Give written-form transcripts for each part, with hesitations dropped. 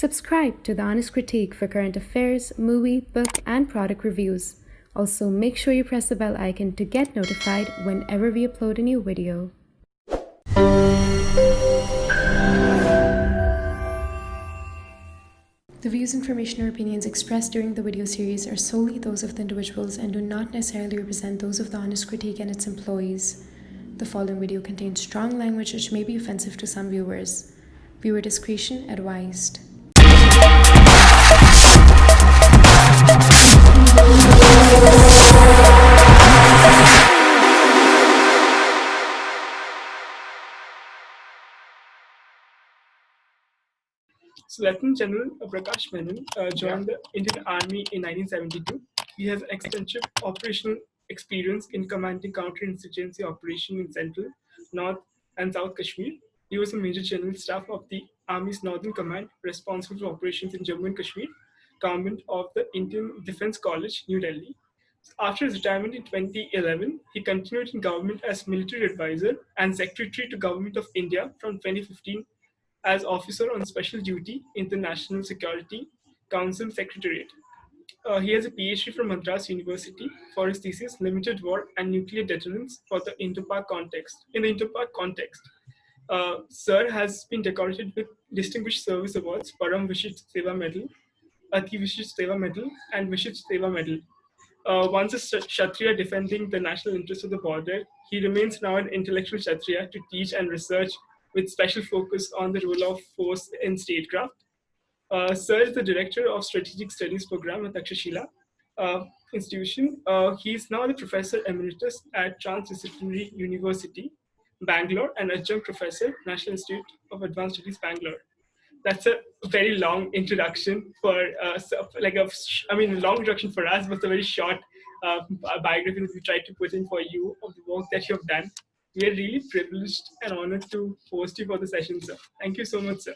Subscribe to The Honest Critique for current affairs, movie, book, and product reviews. Also, make sure you press the bell icon to get notified whenever we upload a new video. The views, information, or opinions expressed during the video series are solely those of the individuals and do not necessarily represent those of The Honest Critique and its employees. The following video contains strong language which may be offensive to some viewers. Viewer discretion advised. So Lieutenant General Prakash Menon joined the Indian Army in 1972. He has extensive operational experience in commanding counter-insurgency operation in Central, North, and South Kashmir. He was a Major General Staff of the Army's Northern Command, responsible for operations in Jammu and Kashmir, Commandant of the Indian Defence College, New Delhi. After his retirement in 2011, he continued in government as military advisor and secretary to Government of India from 2015 as officer on special duty in the National Security Council Secretariat. He has a Ph.D. from Madras University for his thesis Limited War and Nuclear Deterrence for the Indo-Pak context. In the Indo-Pak context, Sir has been decorated with Distinguished Service Awards, Param Vishist Seva Medal, Ati Vishist Seva Medal, and Vishist Seva Medal. Once a Kshatriya defending the national interest of the border, he remains now an intellectual Kshatriya to teach and research with special focus on the role of force in statecraft. Sir is the director of Strategic Studies Program at Takshashila Institution. He is now the professor emeritus at Transdisciplinary University, Bangalore, and adjunct professor, National Institute of Advanced Studies, Bangalore. That's a very long introduction for, long introduction for us, but a very short biography that we tried to put in for you of the work that you have done. We are really privileged and honored to host you for the session, sir. Thank you so much, sir.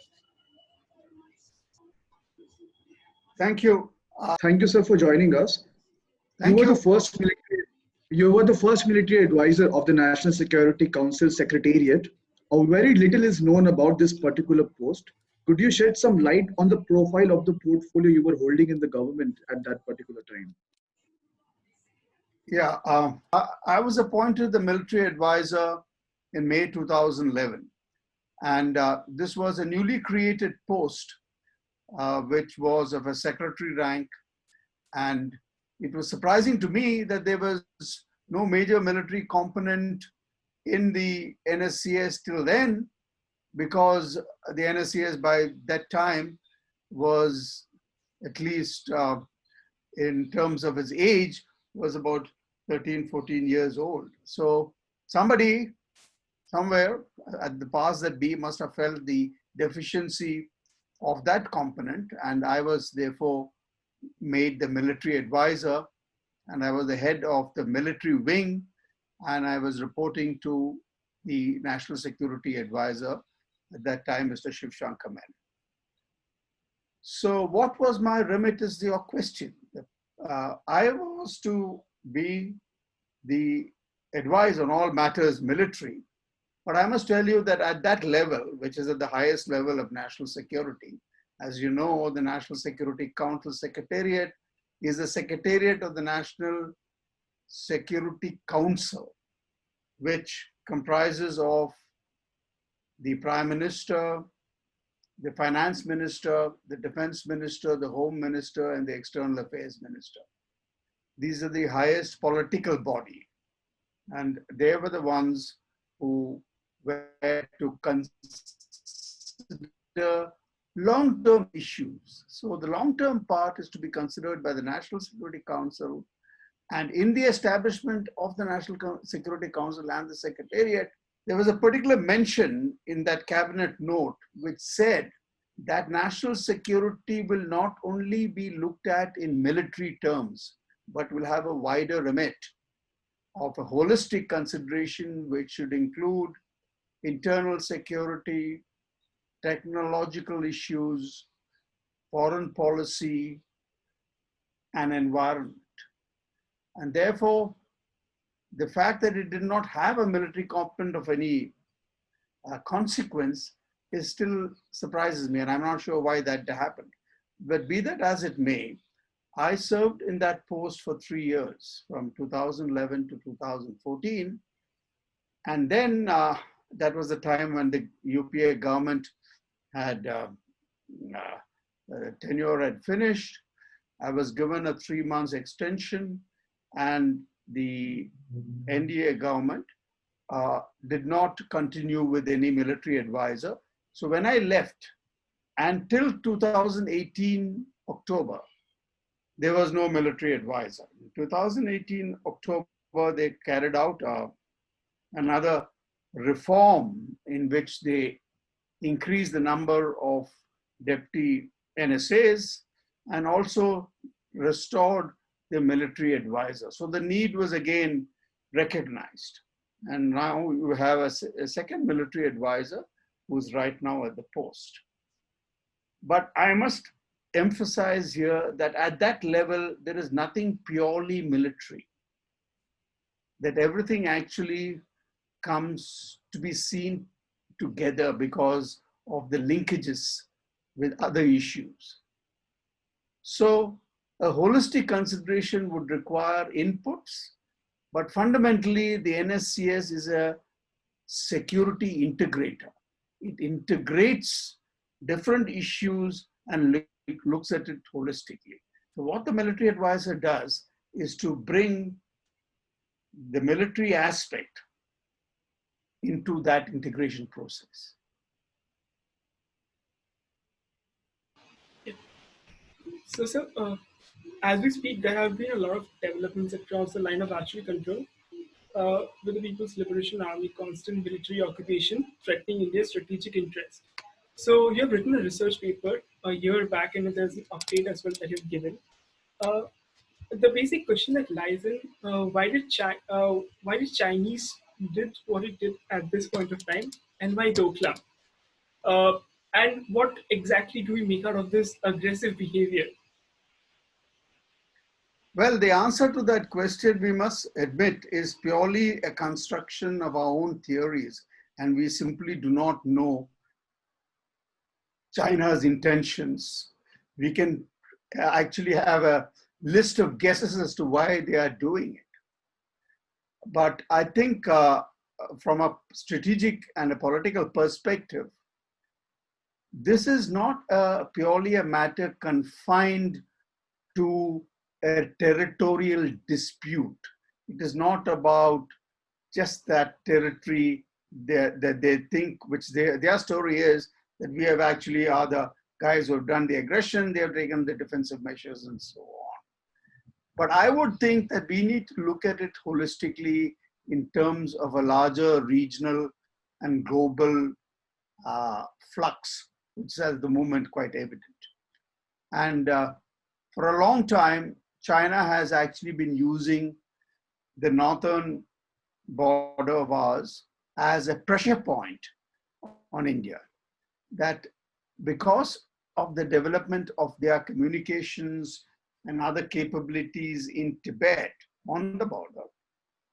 Thank you. Thank you, sir, for joining us. You were the first military advisor of the National Security Council Secretariat. Very little is known about this particular post. Could you shed some light on the profile of the portfolio you were holding in the government at that particular time? Yeah, I was appointed the military advisor in May 2011. And this was a newly created post, which was of a secretary rank. And it was surprising to me that there was no major military component in the NSCS till then, because the NSCS by that time was, at least in terms of its age, was about 13, 14 years old. So somebody somewhere at the powers that be must have felt the deficiency of that component, and I was therefore made the military advisor, and I was the head of the military wing, and I was reporting to the National Security Advisor at that time, Mr. Shiv Shankar Menon. So what was my remit is your question. I was to be the advisor on all matters military, but I must tell you that at that level, which is at the highest level of national security, as you know, the National Security Council Secretariat is the Secretariat of the National Security Council, which comprises of the Prime Minister, the Finance Minister, the Defense Minister, the Home Minister, and the External Affairs Minister. These are the highest political body, and they were the ones who were to consider long-term issues. So the long-term part is to be considered by the National Security Council, and in the establishment of the National Security Council and the Secretariat, there was a particular mention in that cabinet note which said that national security will not only be looked at in military terms, but will have a wider remit of a holistic consideration which should include internal security, technological issues, foreign policy, and environment. And therefore, the fact that it did not have a military component of any consequence is still surprises me, and I'm not sure why that happened. But be that as it may, I served in that post for 3 years, from 2011 to 2014. And then that was the time when the UPA government had tenure had finished. I was given a 3 months extension, and the NDA government did not continue with any military advisor. So when I left, until 2018 October, there was no military advisor. In 2018 October, they carried out another reform in which they increased the number of deputy NSAs and also restored the military advisor. So the need was again recognized. And now you have a second military advisor who's right now at the post. But I must emphasize here that at that level, there is nothing purely military, that everything actually comes to be seen together because of the linkages with other issues. So a holistic consideration would require inputs, but fundamentally the NSCS is a security integrator. It integrates different issues and looks at it holistically. So what the military advisor does is to bring the military aspect into that integration process. So, sir, as we speak, there have been a lot of developments across the line of archery control, with the People's Liberation Army constant military occupation threatening India's strategic interest. So, you have written a research paper a year back, and there's an update as well that you've given. Uh, the basic question that lies in why did Chinese did what it did at this point of time, and why Doklam? Uh, and what exactly do we make out of this aggressive behavior? Well, the answer to that question, we must admit, is purely a construction of our own theories, and we simply do not know China's intentions. We can actually have a list of guesses as to why they are doing it. But I think from a strategic and a political perspective, this is not purely a matter confined to a territorial dispute. It is not about just that territory that they think, which their story is that we have actually are the guys who have done the aggression, they have taken the defensive measures and so on. But I would think that we need to look at it holistically in terms of a larger regional and global flux, which is at the moment quite evident. And for a long time, China has actually been using the northern border of ours as a pressure point on India. That because of the development of their communications and other capabilities in Tibet on the border,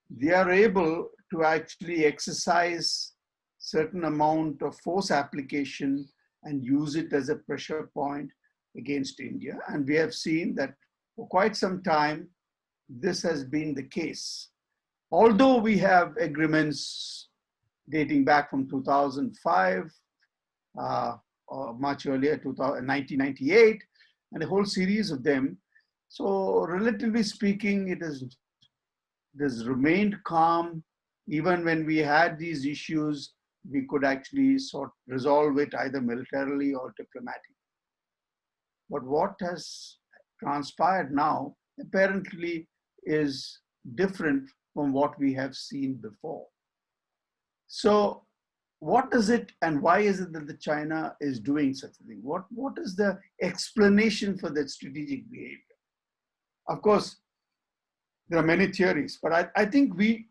they are able to actually exercise certain amount of force application and use it as a pressure point against India. And we have seen that for quite some time, this has been the case. Although we have agreements dating back from 2005, or much earlier, 1998, and a whole series of them. So relatively speaking, it has remained calm. Even when we had these issues, we could actually resolve it either militarily or diplomatically. But what has transpired now apparently is different from what we have seen before. So what is it and why is it that China is doing such a thing? What is the explanation for that strategic behavior? Of course, there are many theories, but I think we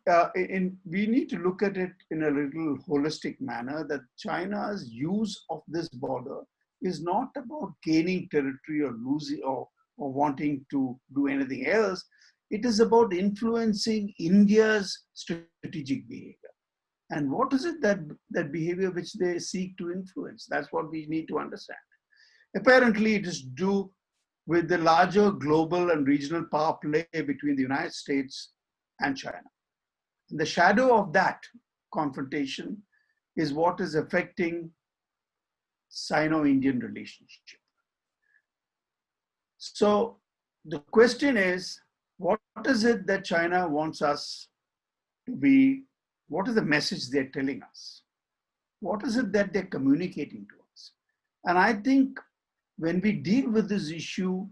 need to look at it in a little holistic manner, that China's use of this border is not about gaining territory or losing or wanting to do anything else. It is about influencing India's strategic behavior. And what is it that behavior which they seek to influence? That's what we need to understand. Apparently, it is due with the larger global and regional power play between the United States and China. And the shadow of that confrontation is what is affecting Sino-Indian relationship. So the question is, what is it that China wants us to be? What is the message they're telling us? What is it that they're communicating to us? And I think when we deal with this issue,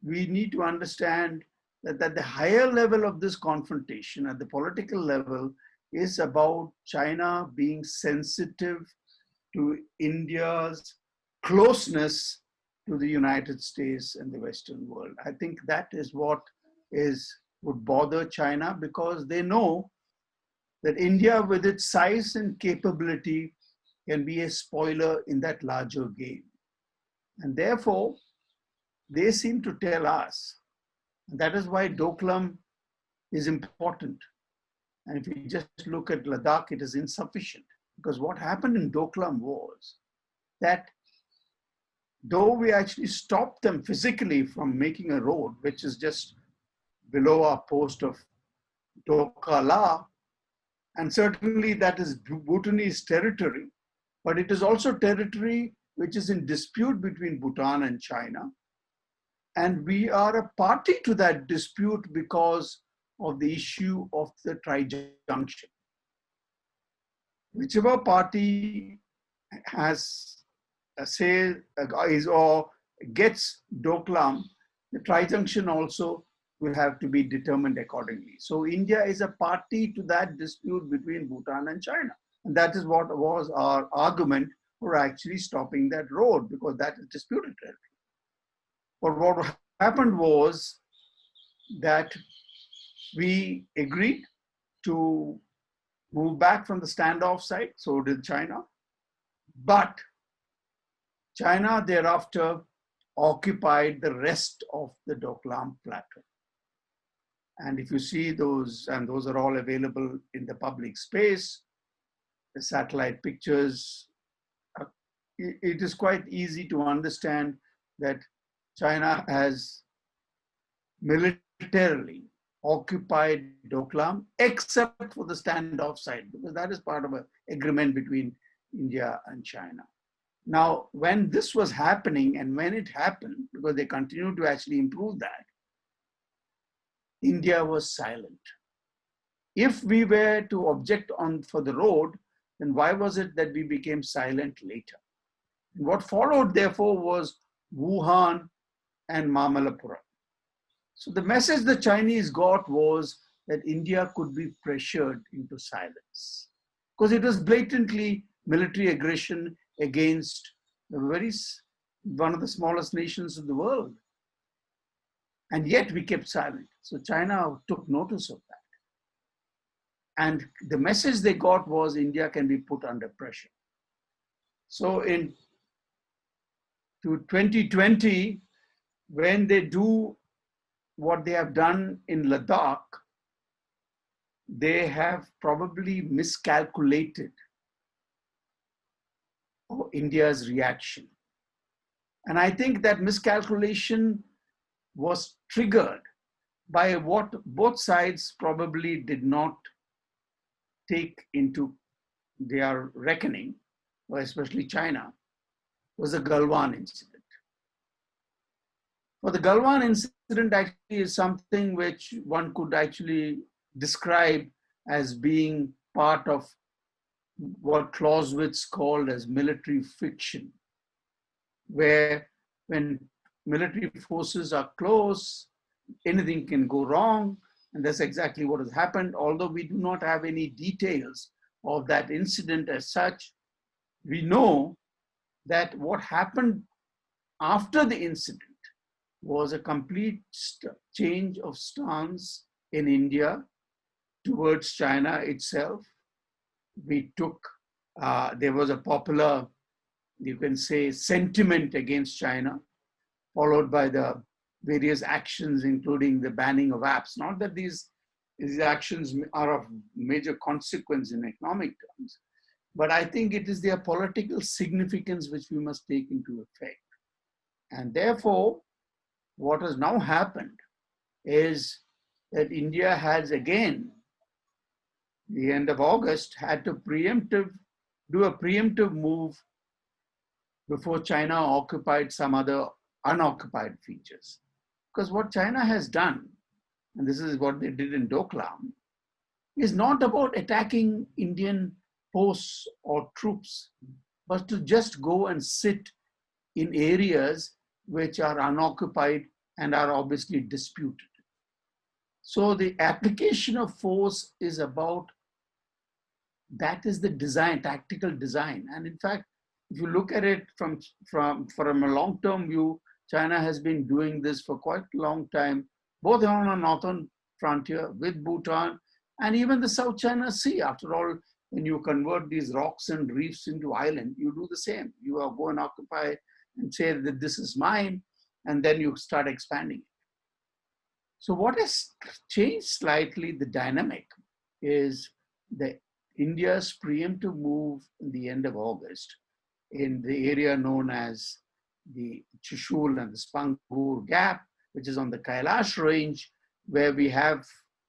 we need to understand that at the higher level of this confrontation, at the political level, is about China being sensitive to India's closeness to the United States and the Western world. I think that is what would bother China, because they know that India, with its size and capability, can be a spoiler in that larger game. And therefore, they seem to tell us, and that is why Doklam is important. And if you just look at Ladakh, it is insufficient. Because what happened in Doklam was that though we actually stopped them physically from making a road, which is just below our post of Dokala, and certainly that is Bhutanese territory, but it is also territory which is in dispute between Bhutan and China. And we are a party to that dispute because of the issue of the tri-junction. Whichever party has a say or gets Doklam, the tri-junction also will have to be determined accordingly. So India is a party to that dispute between Bhutan and China. And that is what was our argument for actually stopping that road, because that is disputed territory. But what happened was that we agreed to move back from the standoff site, so did China. But China thereafter occupied the rest of the Doklam Plateau. And if you see those, and those are all available in the public space, the satellite pictures, it is quite easy to understand that China has militarily occupied Doklam, except for the standoff site, because that is part of an agreement between India and China. Now, when this was happening, and when it happened, because they continued to actually improve that, India was silent. If we were to object for the road, then why was it that we became silent later? And what followed, therefore, was Wuhan and Mamallapuram. So the message the Chinese got was that India could be pressured into silence, because it was blatantly military aggression against one of the smallest nations of the world. And yet we kept silent. So China took notice of that. And the message they got was India can be put under pressure. So in 2020, when they do what they have done in Ladakh, they have probably miscalculated India's reaction. And I think that miscalculation was triggered by what both sides probably did not take into their reckoning, or especially China, was the Galwan incident. Well, the Galwan incident actually is something which one could actually describe as being part of what Clausewitz called as military fiction, where when military forces are close, anything can go wrong, and that's exactly what has happened. Although we do not have any details of that incident as such, we know that what happened after the incident was a complete change of stance in India towards China itself. We took, there was a popular, you can say, sentiment against China, followed by the various actions, including the banning of apps. Not that these these actions are of major consequence in economic terms, but I think it is their political significance which we must take into effect. And therefore, what has now happened is that India has again, the end of August, had to do a preemptive move before China occupied some other unoccupied features. Because what China has done, and this is what they did in Doklam, is not about attacking Indian posts or troops, but to just go and sit in areas which are unoccupied and are obviously disputed. So the application of force is about, that is the design, tactical design. And in fact, if you look at it from a long-term view, China has been doing this for quite a long time, both on the northern frontier with Bhutan and even the South China Sea. After all, when you convert these rocks and reefs into island, you do the same. You go and occupy and say that this is mine, and then you start expanding it. So what has changed slightly the dynamic is India's preemptive move in the end of August in the area known as the Trishul and the Spangur Gap, which is on the Kailash range, where we have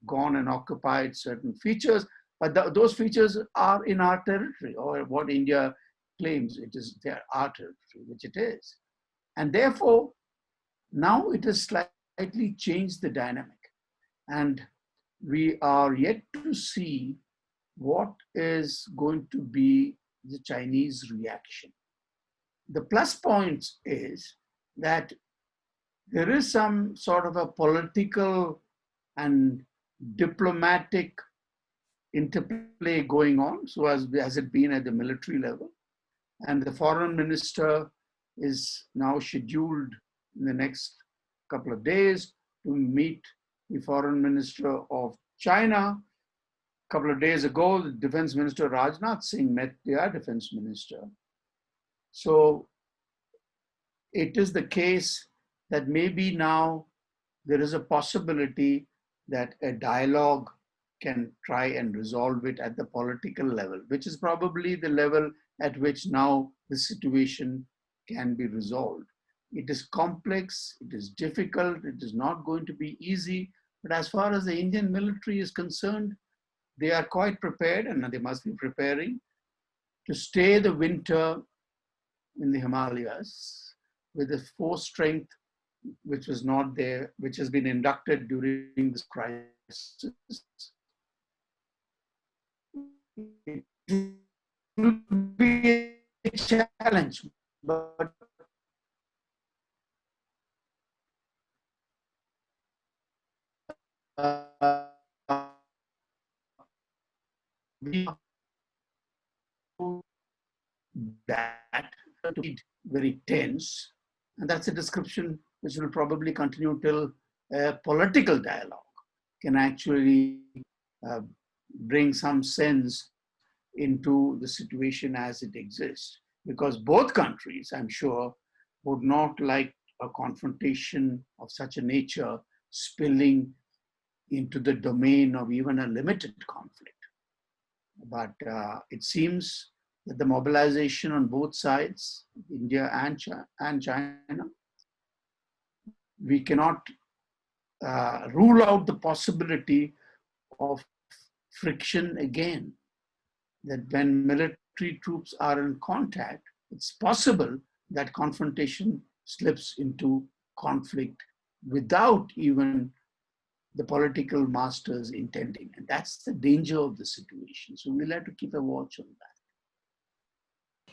gone and occupied certain features, but those features are in our territory, or what India claims it is our territory, which it is. And therefore, now it has slightly changed the dynamic. And we are yet to see what is going to be the Chinese reaction. The plus points is that there is some sort of a political and diplomatic interplay going on, so as it been at the military level. And the foreign minister is now scheduled in the next couple of days to meet the foreign minister of China. A couple of days ago, the defense minister Rajnath Singh met their defense minister. So it is the case that maybe now there is a possibility that a dialogue can try and resolve it at the political level, which is probably the level at which now the situation can be resolved. It is complex, it is difficult, it is not going to be easy, but as far as the Indian military is concerned, they are quite prepared, and they must be preparing to stay the winter in the Himalayas with a force strength which was not there, which has been inducted during this crisis. It will be a challenge, but we that to be very tense, and that's a description which will probably continue till a political dialogue can actually bring some sense into the situation as it exists. Because both countries, I'm sure, would not like a confrontation of such a nature spilling into the domain of even a limited conflict. But it seems that the mobilization on both sides, India and China, we cannot rule out the possibility of friction again. That when military troops are in contact, it's possible that confrontation slips into conflict without even the political masters intending. And that's the danger of the situation. So we'll have to keep a watch on that.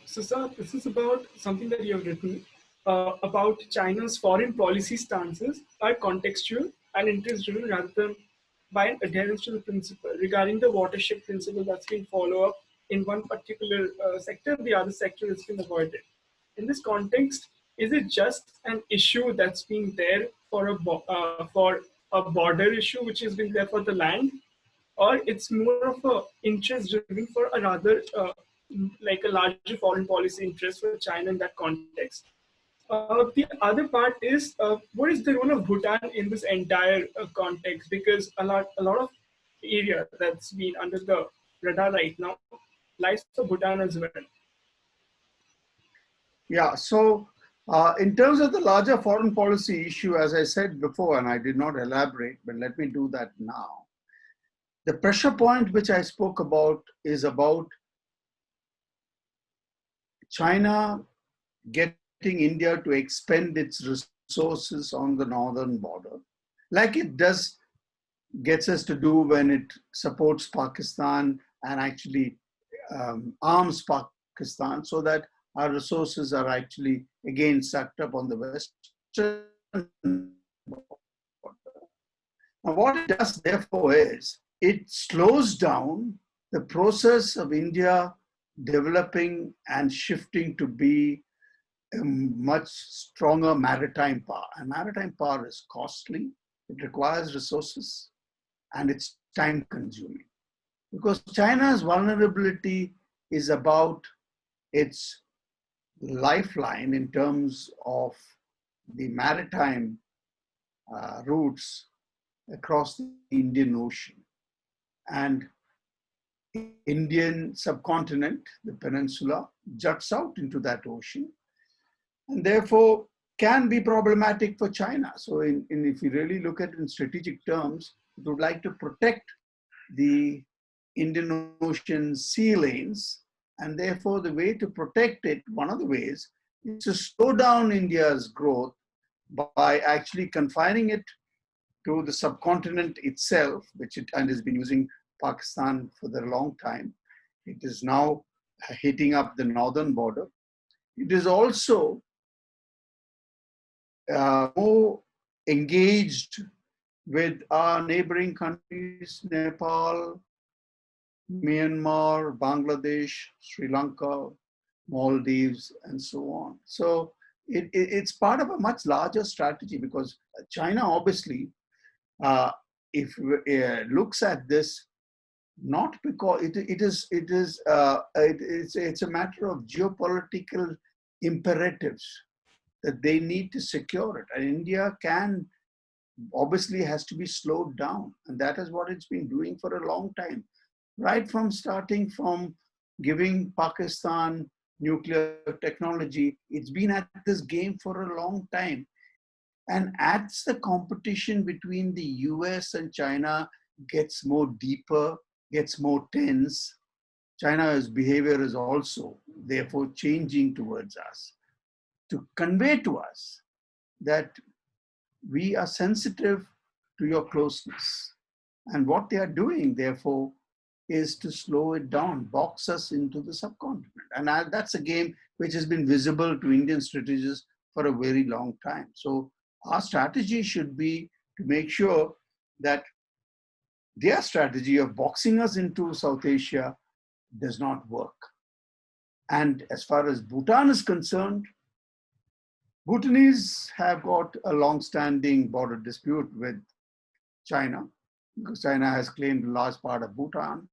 So, sir, this is about something that you have written about China's foreign policy stances are contextual and interest-driven rather than by an adherence to the principle regarding the watershed principle that's been followed up in one particular sector, the other sector has been avoided. In this context, is it just an issue that's been there for a border issue which has been there for the land, or it's more of a interest driven for a rather like a larger foreign policy interest for China in that context? The other part is what is the role of Bhutan in this entire context? Because a lot of area that's been under the radar right now lies for Bhutan as well. Yeah, so in terms of the larger foreign policy issue, as I said before, and I did not elaborate, but let me do that now. The pressure point which I spoke about is about China getting India to expend its resources on the northern border, like it gets us to do when it supports Pakistan and actually arms Pakistan, so that our resources are actually again sucked up on the western border. Now, what it does, therefore, is it slows down the process of India developing and shifting to be a much stronger maritime power. And maritime power is costly, it requires resources, and it's time consuming. Because China's vulnerability is about its lifeline in terms of the maritime routes across the Indian Ocean. And Indian subcontinent, the peninsula, juts out into that ocean, and therefore can be problematic for China. So if you really look at it in strategic terms, it would like to protect the Indian Ocean sea lanes, and therefore the way to protect it, one of the ways, is to slow down India's growth by actually confining it to the subcontinent itself, which it and has been using Pakistan for a long time. It is now hitting up the northern border. It is also more engaged with our neighboring countries, Nepal, Myanmar, Bangladesh, Sri Lanka, Maldives, and so on. So it's part of a much larger strategy, because China obviously, if looks at this, not because it's a matter of geopolitical imperatives that they need to secure it, and India obviously has to be slowed down, and that is what it's been doing for a long time, right from starting from giving Pakistan nuclear technology. It's been at this game for a long time, and as the competition between the US and China gets more deeper, gets more tense, China's behavior is also therefore changing towards us to convey to us that we are sensitive to your closeness. And what they are doing, therefore, is to slow it down, box us into the subcontinent. And that's a game which has been visible to Indian strategists for a very long time. So our strategy should be to make sure that their strategy of boxing us into South Asia does not work. And as far as Bhutan is concerned, Bhutanese have got a long-standing border dispute with China, because China has claimed a large part of Bhutan.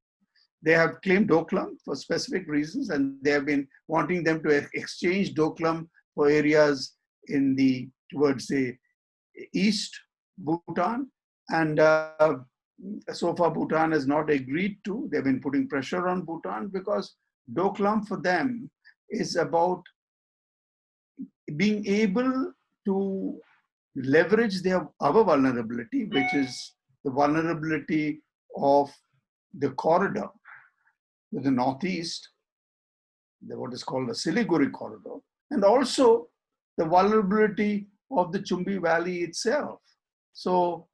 They have claimed Doklam for specific reasons, and they have been wanting them to exchange Doklam for areas towards the east Bhutan. And so far, Bhutan has not agreed to. They've been putting pressure on Bhutan, because Doklam for them is about being able to leverage our vulnerability, which is the vulnerability of the corridor to the northeast, what is called the Siliguri corridor, and also the vulnerability of the Chumbi Valley itself. So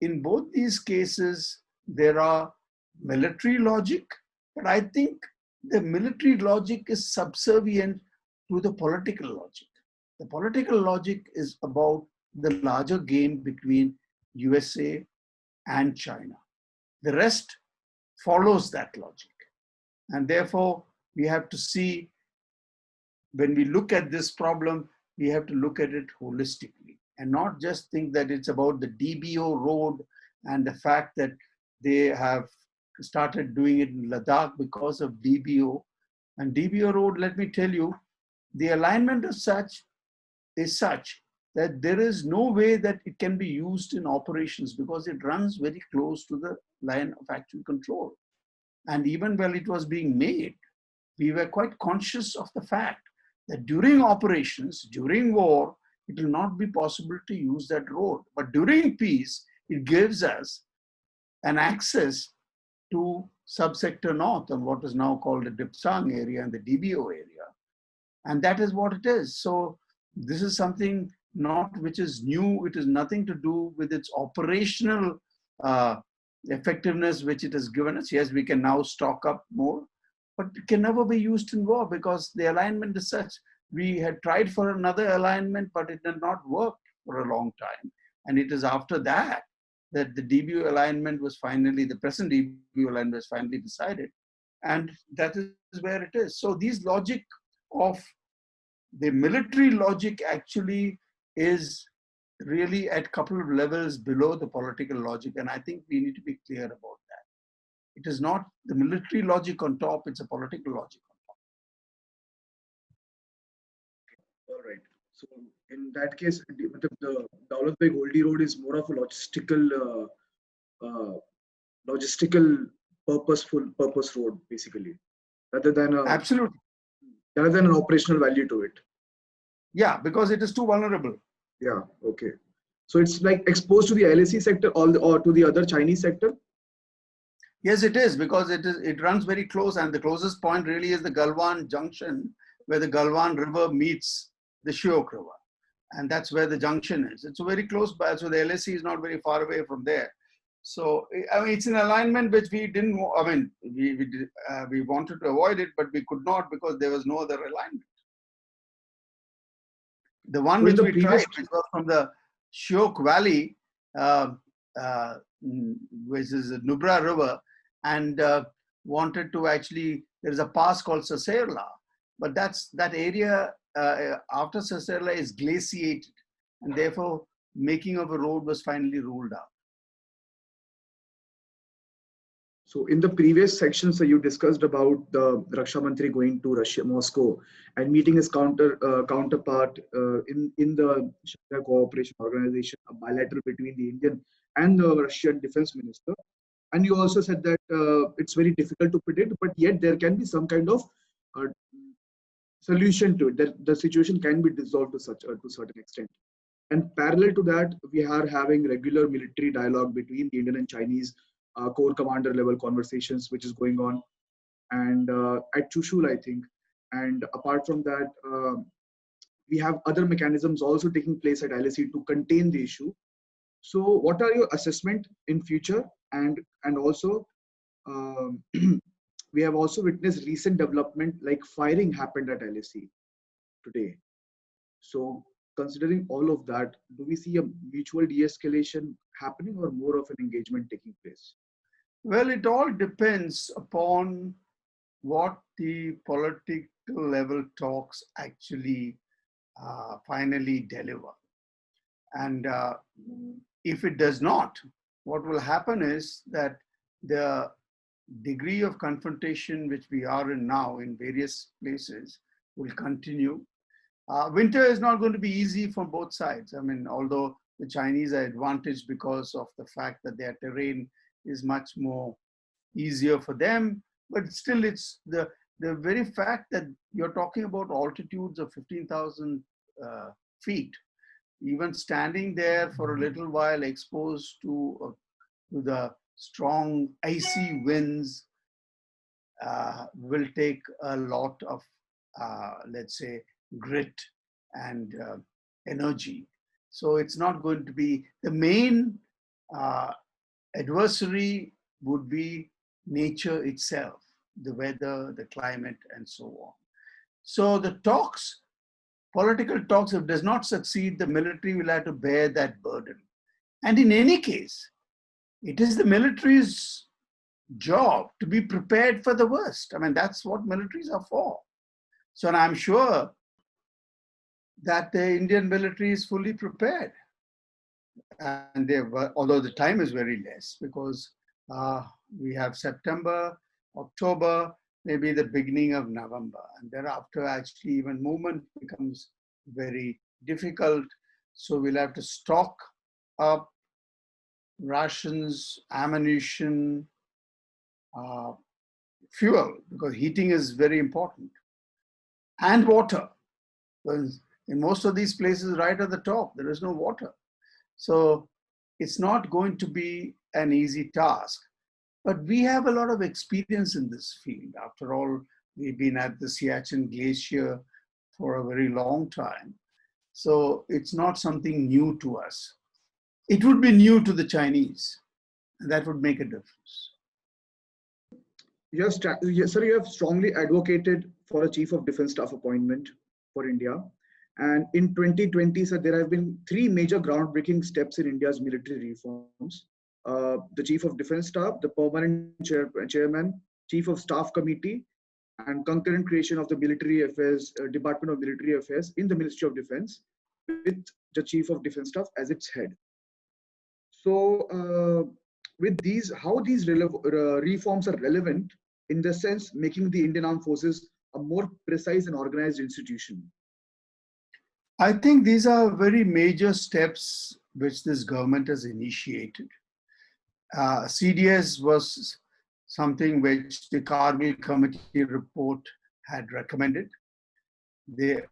in both these cases, there are military logic, but I think the military logic is subservient to the political logic. The political logic is about the larger game between USA and China. The rest follows that logic. And therefore, we have to see, when we look at this problem, we have to look at it holistically and not just think that it's about the DBO road and the fact that they have started doing it in Ladakh because of DBO. And DBO road, let me tell you, the alignment of such is such that there is no way that it can be used in operations because it runs very close to the line of actual control. And even while it was being made, we were quite conscious of the fact that during operations, during war, it will not be possible to use that road. But during peace, it gives us an access to subsector north and what is now called the Dipsang area and the DBO area. And that is what it is. So this is something not which is new. It is nothing to do with its operational effectiveness, which it has given us. Yes, we can now stock up more, but it can never be used in war because the alignment is such. We had tried for another alignment, but it did not work for a long time. And it is after that that the DBU alignment was finally, the present DBU alignment was finally decided. And that is where it is. So these logic of the military logic actually is really at a couple of levels below the political logic. And I think we need to be clear about that. It is not the military logic on top, it's a political logic on top. All right. So in that case, the Daulat Beg Oldie Road is more of a logistical purpose road, basically, rather than Absolutely. Rather than an operational value to it. Yeah, because it is too vulnerable. Yeah. Okay. So it's like exposed to the LAC sector or to the other Chinese sector. Yes, it is, because it runs very close, and the closest point really is the Galwan junction, where the Galwan River meets the Shiok River, and that's where the junction is. It's very close by, so the LAC is not very far away from there. So I mean, it's an alignment which we didn't. I mean, we wanted to avoid it, but we could not because there was no other alignment. The one which we tried, which was from the Shiok Valley, which is the Nubra River, and wanted to actually, there is a pass called Saserla, but that area after Saserla is glaciated, and therefore making of a road was finally ruled out. So in the previous section, so you discussed about the Raksha Mantri going to Russia, Moscow, and meeting his counterpart in the Shanghai Cooperation Organization, a bilateral between the Indian and the Russian Defense Minister. And you also said that it's very difficult to predict, but yet there can be some kind of solution to it. That the situation can be dissolved to certain extent. And parallel to that, we are having regular military dialogue between the Indian and Chinese corps commander level conversations, which is going on, and at Chushul, I think. And apart from that, we have other mechanisms also taking place at LAC to contain the issue. So, what are your assessment in future? And also, we have also witnessed recent development like firing happened at LAC today. So, considering all of that, do we see a mutual de-escalation happening or more of an engagement taking place? Well, it all depends upon what the political level talks actually finally deliver. And if it does not, what will happen is that the degree of confrontation which we are in now in various places will continue. Winter is not going to be easy for both sides. I mean, although the Chinese are advantaged because of the fact that their terrain is much more easier for them, but still it's the very fact that you're talking about altitudes of 15,000 feet, even standing there for a little while exposed to the strong icy winds will take a lot of, let's say, grit and energy. So it's not going to be, the main adversary would be nature itself, the weather, the climate, and so on. So the talks, political talks, if it does not succeed, the military will have to bear that burden. And in any case, it is the military's job to be prepared for the worst. I mean, that's what militaries are for. So and I'm sure that the Indian military is fully prepared. And although the time is very less, because we have September, October, maybe the beginning of November, and thereafter actually even movement becomes very difficult. So we'll have to stock up rations, ammunition, fuel, because heating is very important, and water. Because in most of these places right at the top, there is no water. So it's not going to be an easy task. But we have a lot of experience in this field. After all, we've been at the Siachen Glacier for a very long time. So it's not something new to us. It would be new to the Chinese, and that would make a difference. Yes, sir, you have strongly advocated for a Chief of Defense Staff appointment for India. And in 2020, sir, there have been 3 major groundbreaking steps in India's military reforms. The Chief of Defense Staff, the permanent chairman, Chief of Staff Committee, and concurrent creation of the Military Affairs, Department of Military Affairs in the Ministry of Defense, with the Chief of Defense Staff as its head. So with these, how these reforms are relevant in the sense making the Indian Armed Forces a more precise and organized institution? I think these are very major steps which this government has initiated. CDS was something which the Kargil Committee report had recommended. It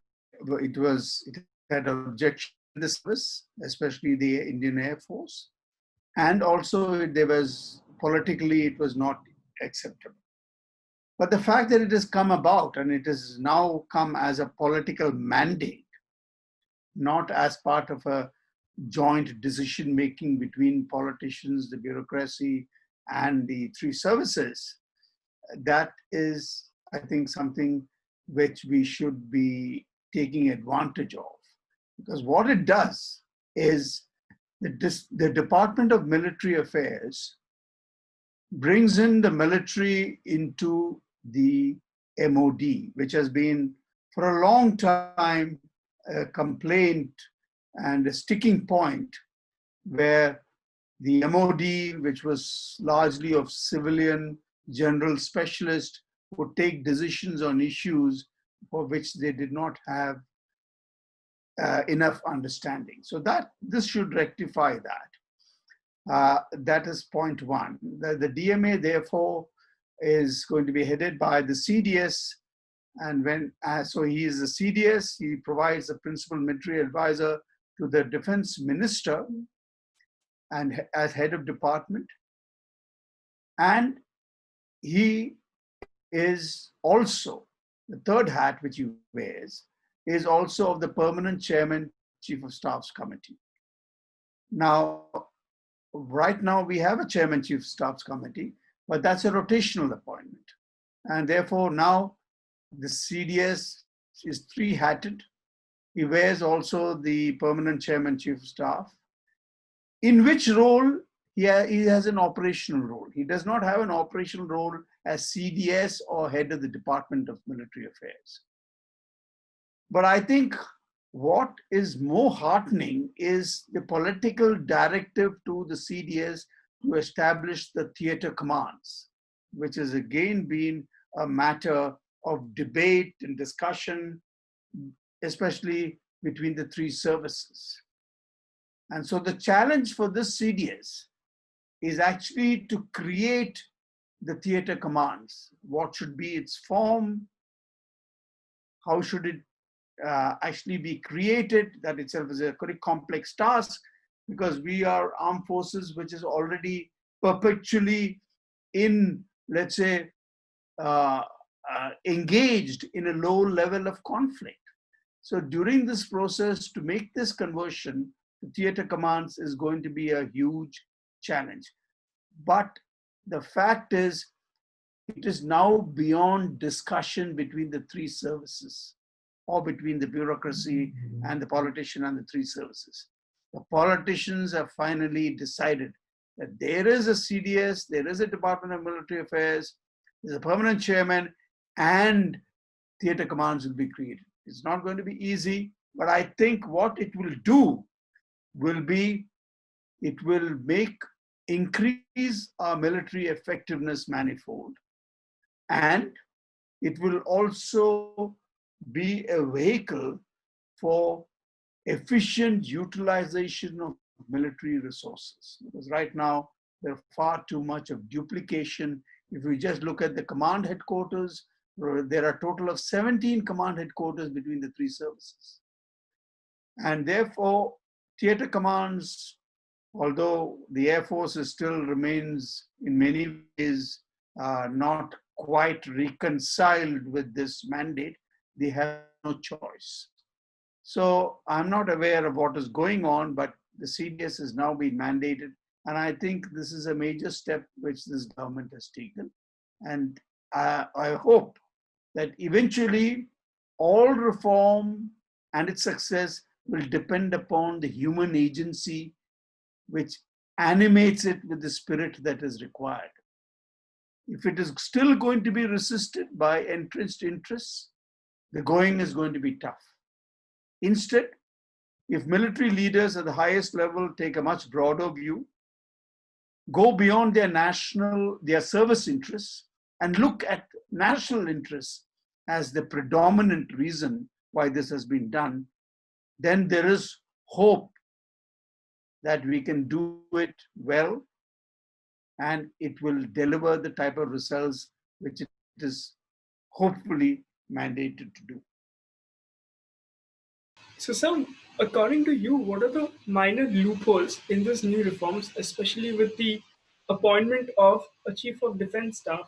had objection to the service, especially the Indian Air Force, and also there was politically it was not acceptable. But the fact that it has come about and it has now come as a political mandate, not as part of a joint decision making between politicians, the bureaucracy, and the 3 services, that is, I think, something which we should be taking advantage of. Because what it does is the Department of Military Affairs brings in the military into the MOD, which has been for a long time a complaint and a sticking point, where the MOD, which was largely of civilian general specialists, would take decisions on issues for which they did not have enough understanding. So this should rectify that. That is point 1. The DMA, therefore, is going to be headed by the CDS. And so he is the CDS, he provides the principal military advisor to the defense minister and as head of department. And he is also, the third hat which he wears, is also of the permanent chairman, Chief of Staff's Committee. Now, right now we have a chairman, Chief of Staff's Committee, but that's a rotational appointment. And therefore now the CDS is 3-hatted. He wears also the permanent chairman, Chief of Staff, in which role he has an operational role. He does not have an operational role as CDS or head of the Department of Military Affairs. But I think what is more heartening is the political directive to the CDS to establish the theater commands, which has again been a matter of debate and discussion, especially between the 3 services. And so the challenge for this CDS is actually to create the theater commands. What should be its form? How should it actually be created? That itself is a very complex task, because we are armed forces which is already perpetually in, let's say, engaged in a low level of conflict. So during this process, to make this conversion, the theater commands is going to be a huge challenge. But the fact is, it is now beyond discussion between the 3 services or between the bureaucracy and the politician and the 3 services. The politicians have finally decided that there is a CDS, there is a Department of Military Affairs, there's a permanent chairman, and theater commands will be created. It's not going to be easy, but I think what it will do will be, it will increase our military effectiveness manifold. And it will also be a vehicle for efficient utilization of military resources. Because right now, there's far too much of duplication. If we just look at the command headquarters, there are a total of 17 command headquarters between the three services. And therefore, theater commands, although the Air Force still remains in many ways not quite reconciled with this mandate, they have no choice. So I'm not aware of what is going on, but the CDS has now been mandated. And I think this is a major step which this government has taken. And I hope that eventually all reform and its success will depend upon the human agency which animates it with the spirit that is required. If it is still going to be resisted by entrenched interests, the going is going to be tough. Instead, if military leaders at the highest level take a much broader view, go beyond their service interests, and look at national interests as the predominant reason why this has been done, then there is hope that we can do it well, and it will deliver the type of results which it is hopefully mandated to do. So, Sam, according to you, what are the minor loopholes in this new reforms, especially with the appointment of a chief of defense staff?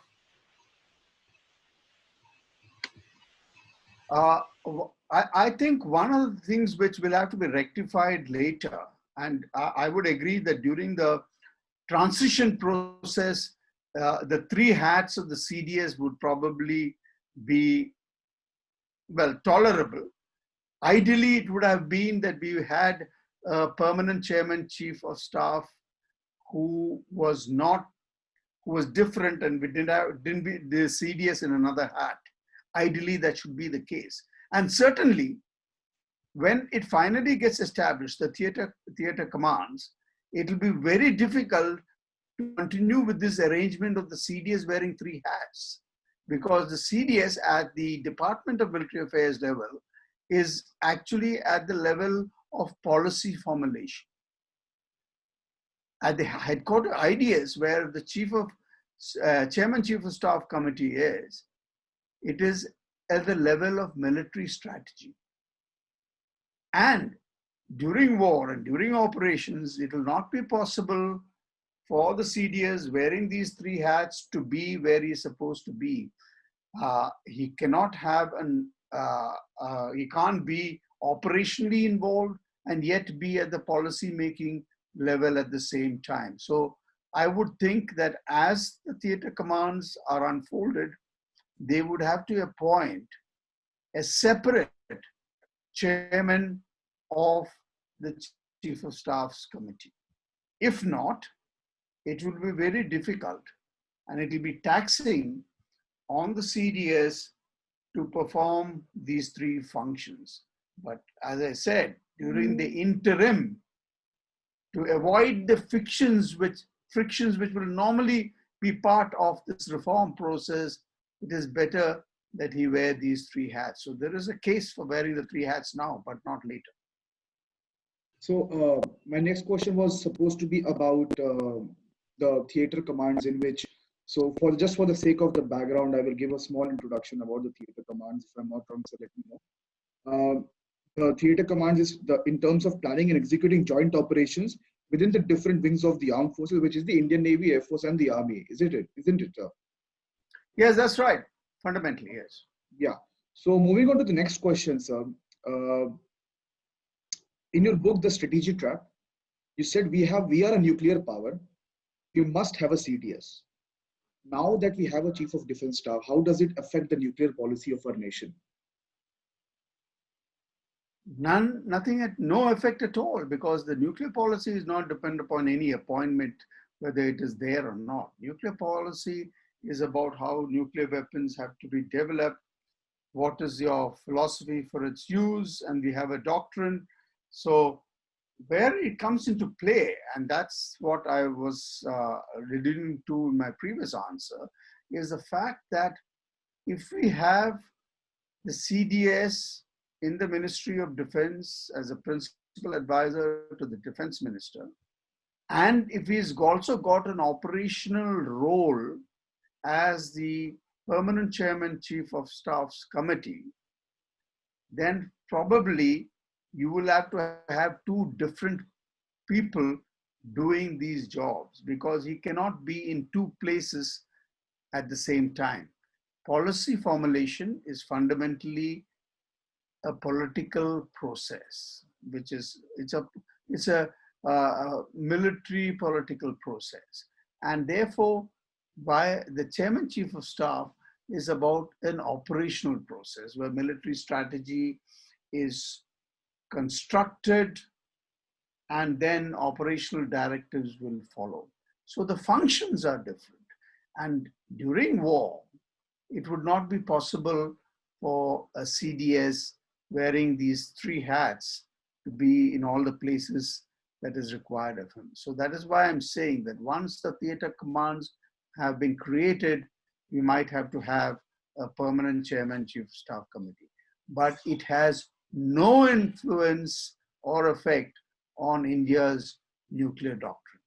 I think one of the things which will have to be rectified later, and I would agree that during the transition process, the three hats of the CDS would probably be, well, tolerable. Ideally, it would have been that we had a permanent chairman, chief of staff, who was different, and we didn't be the CDS in another hat. Ideally, that should be the case. And certainly, when it finally gets established, the theater commands, it will be very difficult to continue with this arrangement of the CDS wearing three hats, because the CDS at the Department of Military Affairs level is actually at the level of policy formulation. At the headquarters IDS, where the chairman chief of staff committee is, it is at the level of military strategy. And during war and during operations, it will not be possible for the CDS wearing these three hats to be where he is supposed to be. He cannot have he can't be operationally involved and yet be at the policy making level at the same time. So I would think that as the theater commands are unfolded, they would have to appoint a separate chairman of the Chief of Staff's committee. If not, it will be very difficult, and it will be taxing on the CDS to perform these three functions. But as I said, during the interim, to avoid the frictions which will normally be part of this reform process, it is better that he wear these three hats. So there is a case for wearing the three hats now, but not later. So my next question was supposed to be about the theater commands, in which, so for the sake of the background, I will give a small introduction about the theater commands. If I'm not wrong, so let me know. The theater commands is in terms of planning and executing joint operations within the different wings of the armed forces, which is the Indian Navy, Air Force, and the Army. Isn't it? Yes, that's right. Fundamentally, yes. Yeah. So moving on to the next question, sir. In your book, The Strategic Trap, you said we are a nuclear power. You must have a CDS. Now that we have a chief of defense staff, how does it affect the nuclear policy of our nation? No effect at all, because the nuclear policy is not dependent upon any appointment, whether it is there or not. Nuclear policy is about how nuclear weapons have to be developed, what is your philosophy for its use, and we have a doctrine. So where it comes into play, and that's what I was alluding to in my previous answer, is the fact that if we have the CDS in the Ministry of Defense as a principal advisor to the Defense Minister. And if he's also got an operational role as the permanent chairman, chief of staff's committee, then probably you will have to have two different people doing these jobs, because he cannot be in two places at the same time. Policy formulation is fundamentally a political process, which is, it's a military political process. And therefore, by the chairman chief of staff is about an operational process where military strategy is constructed and then operational directives will follow. So the functions are different. And during war, it would not be possible for a CDS wearing these three hats to be in all the places that is required of him. So that is why I'm saying that once the theater commands have been created, we might have to have a permanent chairman, chief of staff committee. But it has no influence or effect on India's nuclear doctrine.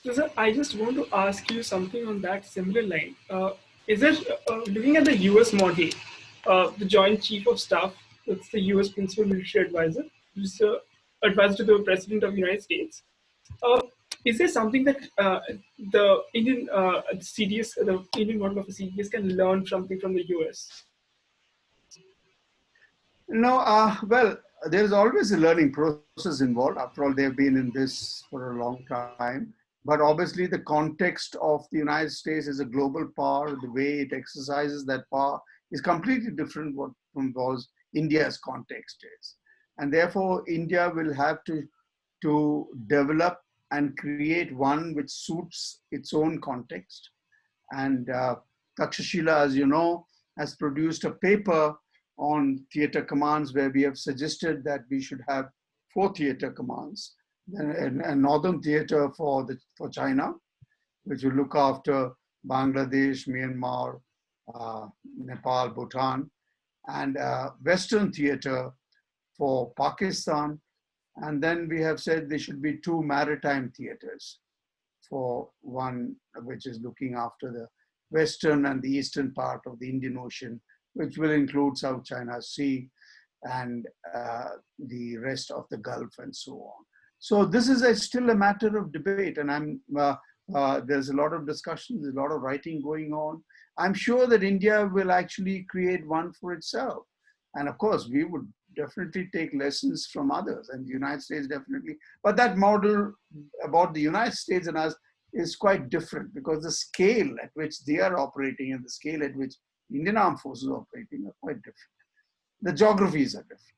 So, sir, I just want to ask you something on that similar line. Is it, looking at the US model, the Joint Chief of Staff, that's the US Principal Military Advisor, who's the advisor to the President of the United States. Is there something that the Indian CDS, the Indian model of the CDS, can learn something from the US? No, well, there's always a learning process involved. After all, they've been in this for a long time. But obviously, the context of the United States as a global power, the way it exercises that power is completely different from what India's context is. And therefore, India will have to develop and create one which suits its own context. And Takshashila, as you know, has produced a paper on theater commands where we have suggested that we should have 4 theater commands. A northern theater for China, which will look after Bangladesh, Myanmar, Nepal, Bhutan, and Western theater for Pakistan. And then we have said there should be 2 maritime theaters, for one which is looking after the western and the eastern part of the Indian Ocean, which will include South China Sea and the rest of the Gulf and so on. So this is still a matter of debate, and there's a lot of discussion, there's a lot of writing going on. I'm sure that India will actually create one for itself. And of course, we would definitely take lessons from others, and the United States definitely. But that model about the United States and us is quite different, because the scale at which they are operating and the scale at which Indian Armed Forces are operating are quite different. The geographies are different.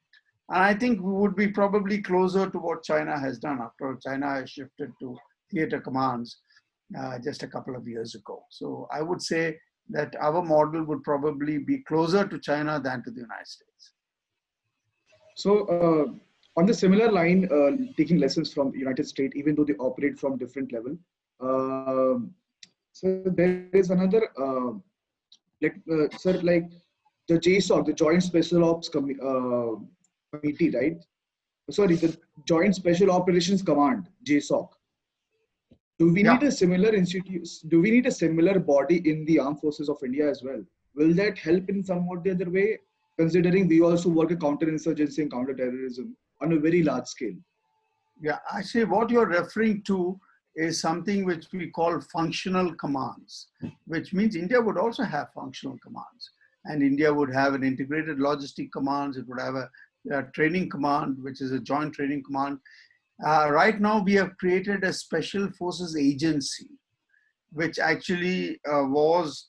And I think we would be probably closer to what China has done. After all, China has shifted to theater commands just a couple of years ago. So I would say that our model would probably be closer to China than to the United States. So on the similar line, taking lessons from the United States, even though they operate from different level. So there is another, sir, like the JSOC, the Joint Special Ops Committee, right? Sorry, the Joint Special Operations Command, JSOC. Do we need a similar institute? Do we need a similar body in the Armed Forces of India as well? Will that help in some or the other way, considering we also work at counter-insurgency and counter-terrorism on a very large scale? Yeah, actually what you're referring to is something which we call functional commands, which means India would also have functional commands. And India would have an integrated logistic commands. It would have a training command, which is a joint training command. Right now, we have created a special forces agency, which actually was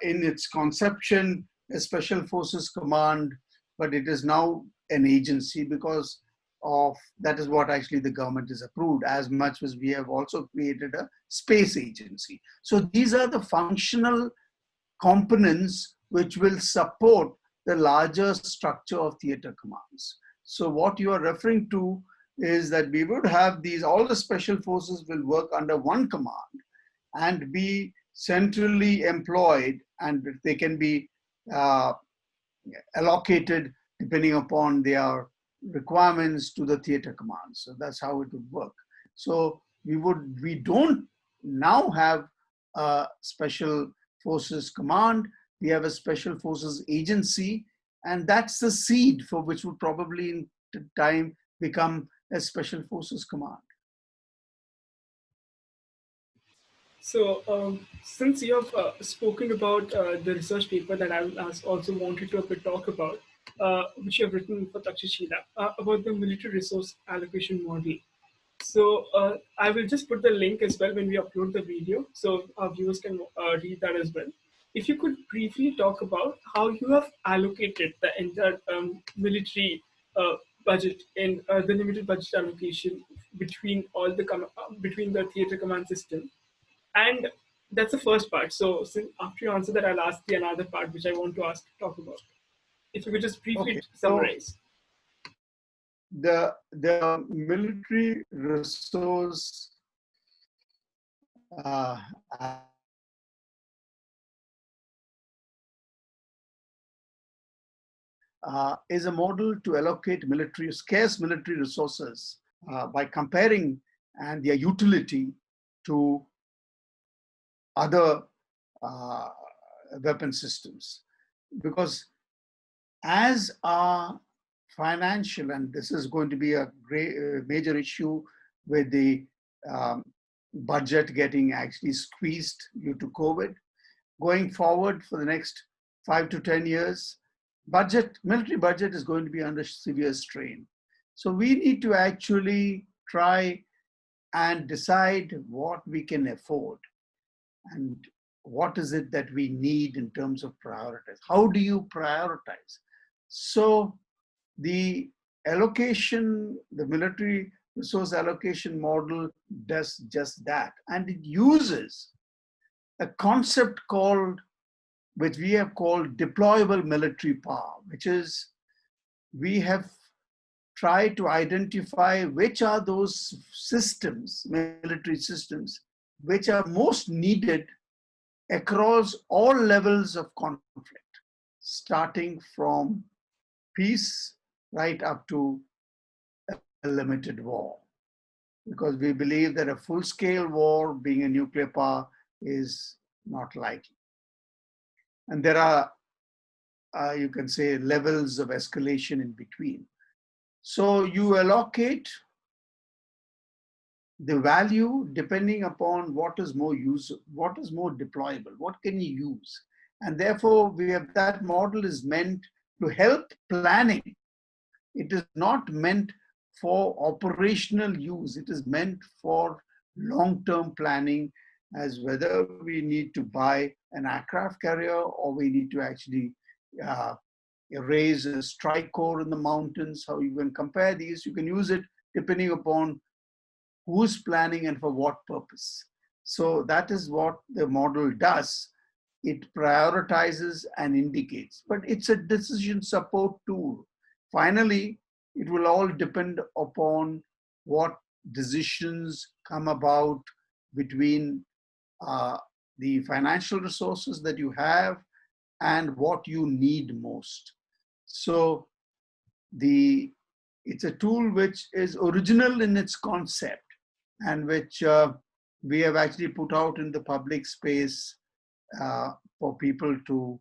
in its conception a special forces command, but it is now an agency because of that is what actually the government has approved, as much as we have also created a space agency. So these are the functional components which will support the larger structure of theater commands. So what you are referring to is that we would have these, all the special forces will work under one command and be centrally employed, and they can be allocated depending upon their requirements to the theater command. So that's how it would work. So we don't now have a special forces command. We have a special forces agency, and that's the seed for which would probably in time become a special forces command. So, since you have spoken about the research paper that I also wanted to a bit talk about, which you have written for Takshashila, about the military resource allocation model. So, I will just put the link as well when we upload the video, so our viewers can read that as well. If you could briefly talk about how you have allocated the entire military budget in the limited budget allocation between all the between the theater command system, and that's the first part. So after you answer that, I'll ask the another part which I want to talk about. If you could just briefly Okay, summarize. The military resource uh, is a model to allocate scarce military resources by comparing and their utility to other weapon systems. Because as our financial, and this is going to be a major issue with the budget getting actually squeezed due to COVID, going forward for the next 5 to 10 years, military budget is going to be under severe strain. So we need to actually try and decide what we can afford and what is it that we need in terms of prioritize. How do you prioritize? So the allocation, the military resource allocation model does just that. And it uses a concept which we have called deployable military power, which is we have tried to identify which are those systems, military systems, which are most needed across all levels of conflict, starting from peace right up to a limited war. Because we believe that a full-scale war, being a nuclear power, is not likely. And there are, you can say, levels of escalation in between. So you allocate the value depending upon what is more deployable, what can you use. And therefore, that model is meant to help planning. It is not meant for operational use. It is meant for long-term planning, as whether we need to buy an aircraft carrier or we need to actually raise a strike corps in the mountains. How you can compare these, you can use it depending upon who's planning and for what purpose. So that is what the model does. It prioritizes and indicates, but it's a decision support tool. Finally, it will all depend upon what decisions come about between the financial resources that you have and what you need most. So it's a tool which is original in its concept and which we have actually put out in the public space for people to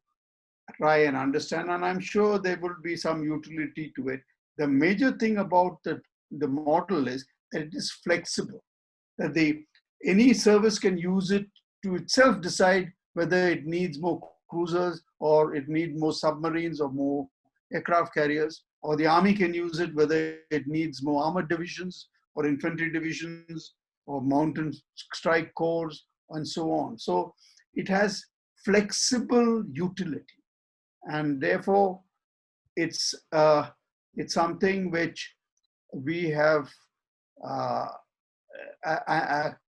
try and understand, and I'm sure there will be some utility to it. The major thing about the model is that it is flexible, that any service can use it to itself decide whether it needs more cruisers or it needs more submarines or more aircraft carriers, or the army can use it whether it needs more armored divisions or infantry divisions or mountain strike corps and so on. So it has flexible utility, and therefore it's something which we have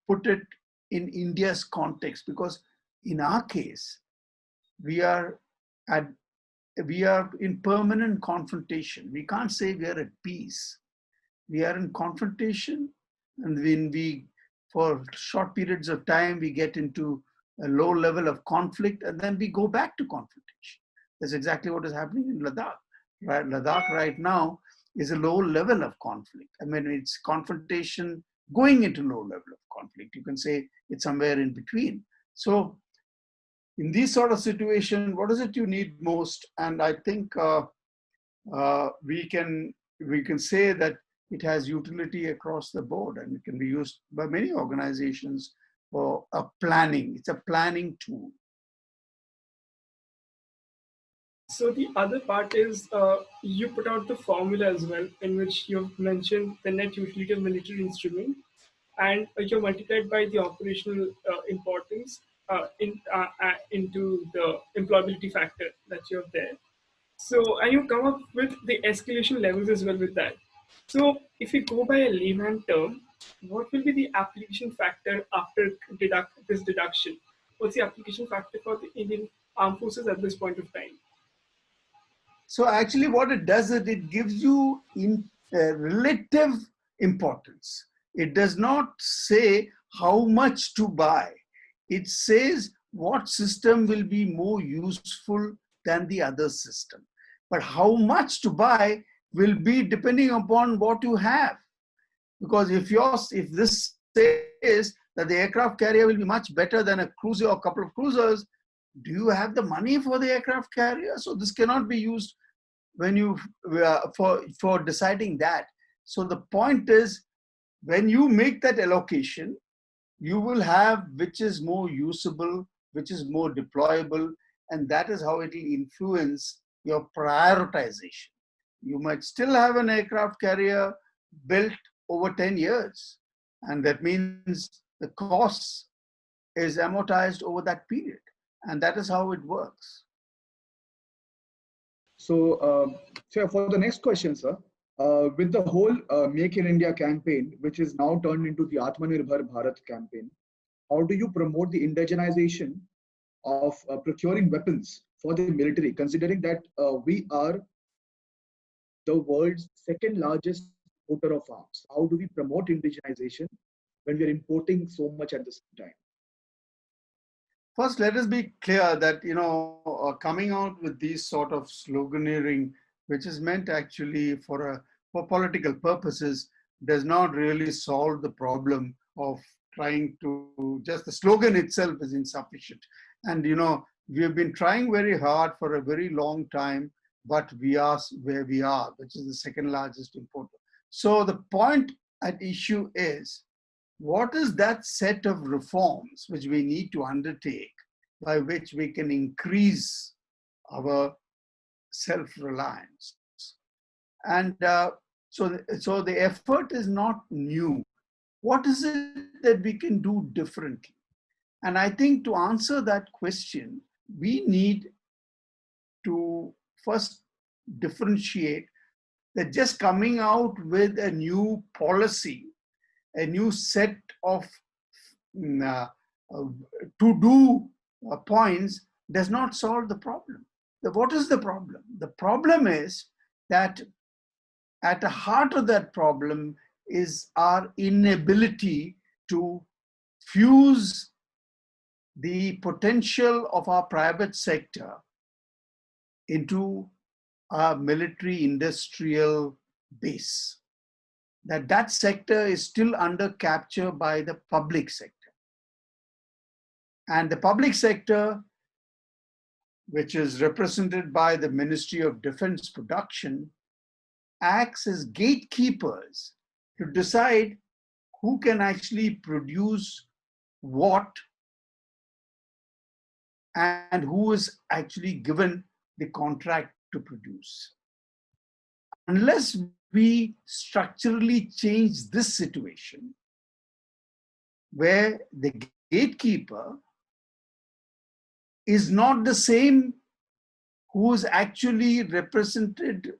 put it in India's context, because in our case we are in permanent confrontation. We can't say we are at peace. We are in confrontation, and when for short periods of time, we get into a low level of conflict, and then we go back to confrontation. That's exactly what is happening in Ladakh. Ladakh right now is a low level of conflict. I mean, it's confrontation going into low level of conflict. You can say it's somewhere in between. So in these sort of situation, what is it you need most? And I think we can say that it has utility across the board, and it can be used by many organizations for a planning. It's a planning tool. So the other part is you put out the formula as well, in which you've mentioned the net utility of military instrument, and you're multiplied by the operational importance into the employability factor that you have there. So, and you come up with the escalation levels as well with that. So, if we go by a layman term, what will be the application factor after this deduction? What's the application factor for the Indian Armed Forces at this point of time? So actually what it does is it gives you relative importance. It does not say how much to buy. It says what system will be more useful than the other system. But how much to buy will be depending upon what you have. Because if this says that the aircraft carrier will be much better than a cruiser or a couple of cruisers, do you have the money for the aircraft carrier? So this cannot be used when you for deciding that. So the point is, when you make that allocation, you will have which is more usable, which is more deployable, and that is how it will influence your prioritization. You might still have an aircraft carrier built over 10 years, and that means the cost is amortized over that period, and that is how it works. So, for the next question, sir, with the whole Make in India campaign, which is now turned into the Atmanirbhar Bharat campaign, how do you promote the indigenization of procuring weapons for the military, considering that we are the world's second largest importer of arms? How do we promote indigenization when we are importing so much at the same time? First, let us be clear that, coming out with these sort of sloganeering, which is meant actually for political purposes, does not really solve the problem of trying to, just the slogan itself is insufficient. And, we have been trying very hard for a very long time, but we are where we are, which is the second largest importer. So the point at issue is, what is that set of reforms which we need to undertake by which we can increase our self-reliance? And so the effort is not new. What is it that we can do differently? And I think to answer that question, we need to first differentiate that just coming out with a new policy, a new set of to-do points does not solve the problem. What is the problem? The problem is that at the heart of that problem is our inability to fuse the potential of our private sector into a military industrial base. That sector is still under capture by the public sector. And the public sector, which is represented by the Ministry of Defense Production, acts as gatekeepers to decide who can actually produce what and who is actually given the contract to produce. Unless we structurally change this situation, where the gatekeeper is not the same who is actually represented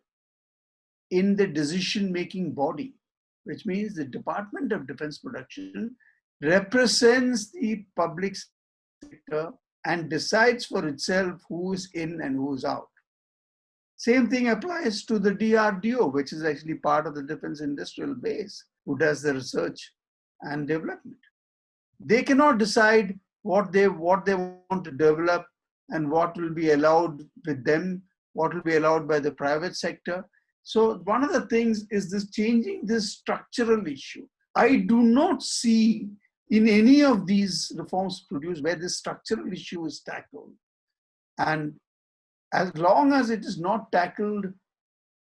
in the decision-making body, which means the Department of Defense Production represents the public sector and decides for itself who is in and who is out. Same thing applies to the DRDO, which is actually part of the defense industrial base, who does the research and development. They cannot decide what they want to develop and what will be allowed with them what will be allowed by the private sector. So one of the things is this changing this structural issue. I do not see in any of these reforms produced where this structural issue is tackled. And as long as it is not tackled,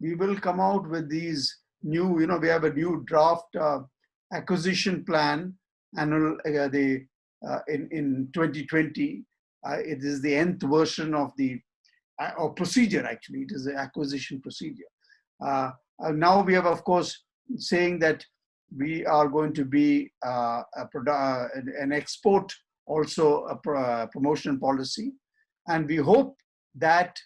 we will come out with these new, we have a new draft acquisition plan annual in 2020. It is the nth version of the or procedure, actually. It is the acquisition procedure. Now we have, of course, saying that we are going to be an export, also a promotion policy. And we hope that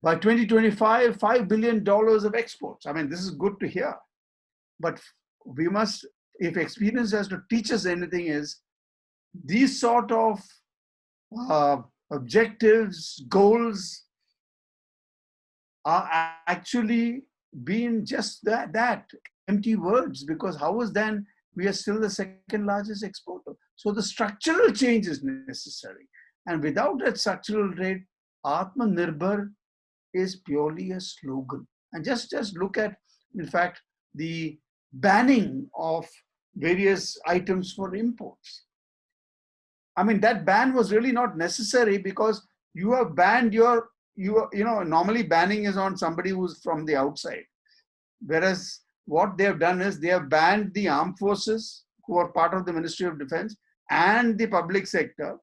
by 2025, $5 billion of exports. I mean, this is good to hear. But we must, if experience has to teach us anything, is these sort of objectives, goals are actually being just that empty words, because how is then we are still the second largest exporter. So the structural change is necessary. And without that structural rate, Atmanirbhar is purely a slogan. And just look at, in fact, the banning of various items for imports. I mean, that ban was really not necessary, because you have banned normally banning is on somebody who's from the outside. Whereas what they have done is they have banned the armed forces who are part of the Ministry of Defense and the public sector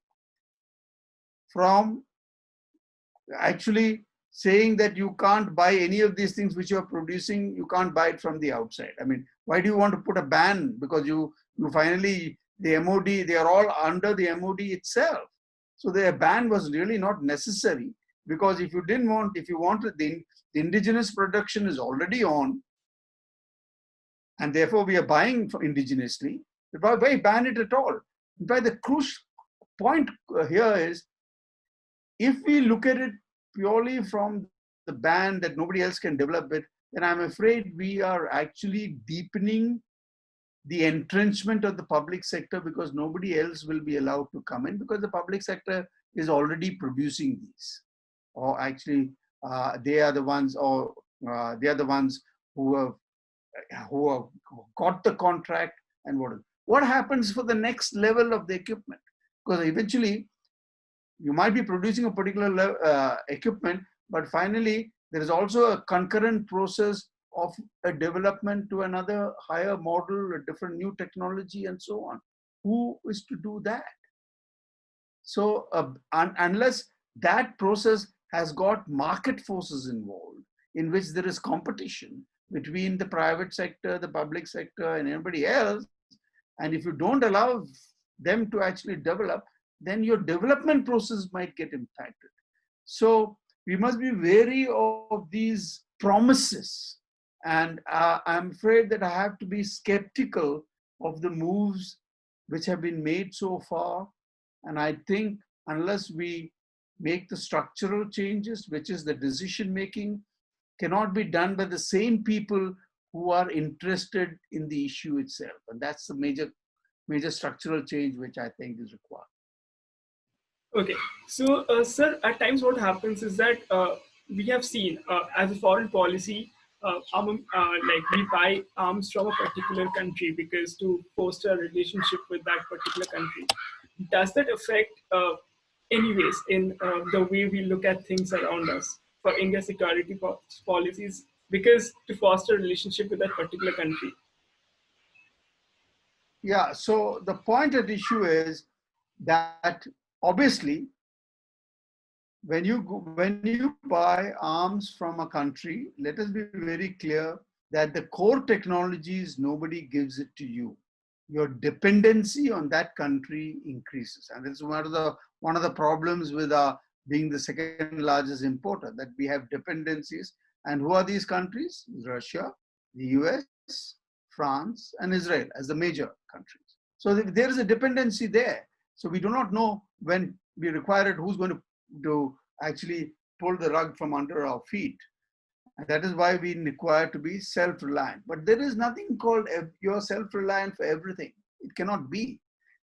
from actually saying that you can't buy any of these things which you are producing, you can't buy it from the outside. I mean, why do you want to put a ban? Because you finally, the MOD, they are all under the MOD itself. So the ban was really not necessary, because if you wanted the indigenous production is already on, and therefore we are buying indigenously, why ban it at all? In fact, the crucial point here is, if we look at it purely from the ban that nobody else can develop it, then I'm afraid we are actually deepening the entrenchment of the public sector, because nobody else will be allowed to come in, because the public sector is already producing these. Or actually, they are the ones who have got the contract. And what happens for the next level of the equipment? Because eventually, you might be producing a particular equipment, but finally, there is also a concurrent process of a development to another higher model, a different new technology, and so on. Who is to do that? So unless that process has got market forces involved, in which there is competition between the private sector, the public sector, and anybody else, and if you don't allow them to actually develop, then your development process might get impacted. So we must be wary of these promises. And I'm afraid that I have to be skeptical of the moves which have been made so far. And I think unless we make the structural changes, which is the decision making, cannot be done by the same people who are interested in the issue itself. And that's the major structural change which I think is required. Okay, so sir, at times what happens is that we have seen as a foreign policy, like we buy arms from a particular country because to foster a relationship with that particular country. Does that affect anyways in the way we look at things around us for India's security policies, because to foster a relationship with that particular country? Yeah, so the point at issue is that obviously when you buy arms from a country, let us be very clear that the core technologies, nobody gives it to you. Your dependency on that country increases. And this is one of the problems with being the second largest importer, that we have dependencies. And who are these countries? Russia, the US, France, and Israel as the major countries. So there is a dependency there. So we do not know when we require it, who's going to actually pull the rug from under our feet. And that is why we require to be self-reliant. But there is nothing called you're self-reliant for everything. It cannot be.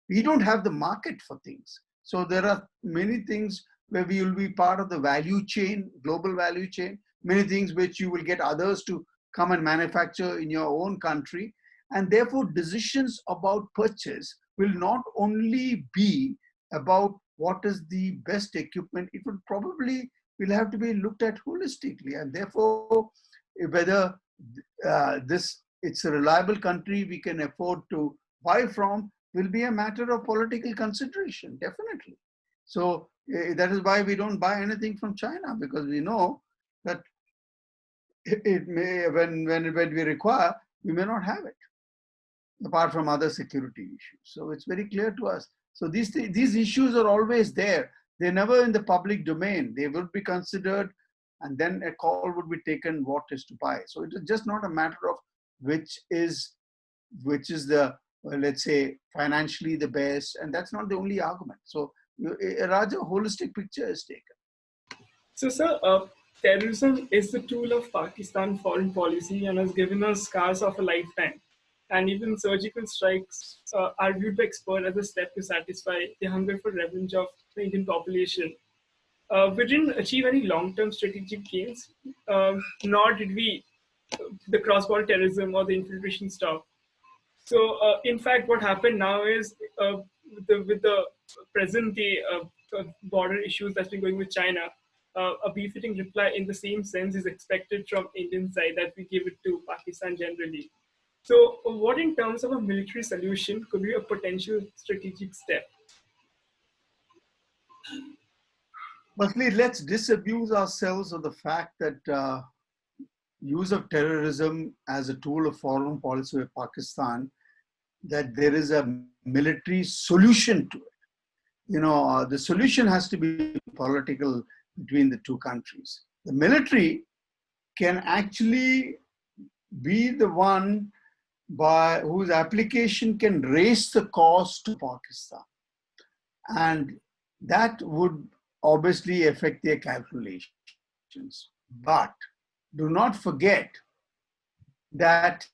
We don't have the market for things. So there are many things where we will be part of the value chain, global value chain, many things which you will get others to come and manufacture in your own country. And therefore, decisions about purchase will not only be about what is the best equipment, it would probably will have to be looked at holistically. And therefore, whether it's a reliable country we can afford to buy from will be a matter of political consideration, definitely. So that is why we don't buy anything from China, because we know that it may, when we require, we may not have it, apart from other security issues. So it's very clear to us. So these issues are always there. They're never in the public domain. They will be considered, and then a call would be taken what is to buy. So it is just not a matter of which is the, well, let's say, financially the best, and that's not the only argument. So a larger holistic picture is taken. So, sir, terrorism is the tool of Pakistan foreign policy and has given us scars of a lifetime. And even surgical strikes are viewed by experts as a step to satisfy the hunger for revenge of the Indian population. We didn't achieve any long-term strategic gains, nor did we the cross-border terrorism or the infiltration stop. So, in fact, what happened now is with the present day border issues that's been going with China, a befitting reply in the same sense is expected from Indian side that we give it to Pakistan generally. So, what in terms of a military solution could be a potential strategic step? Firstly, let's disabuse ourselves of the fact that use of terrorism as a tool of foreign policy of Pakistan, that there is a military solution to it. You know, the solution has to be political between the two countries. The military can actually be the one by whose application can raise the cost to Pakistan. And that would obviously affect their calculations. But do not forget that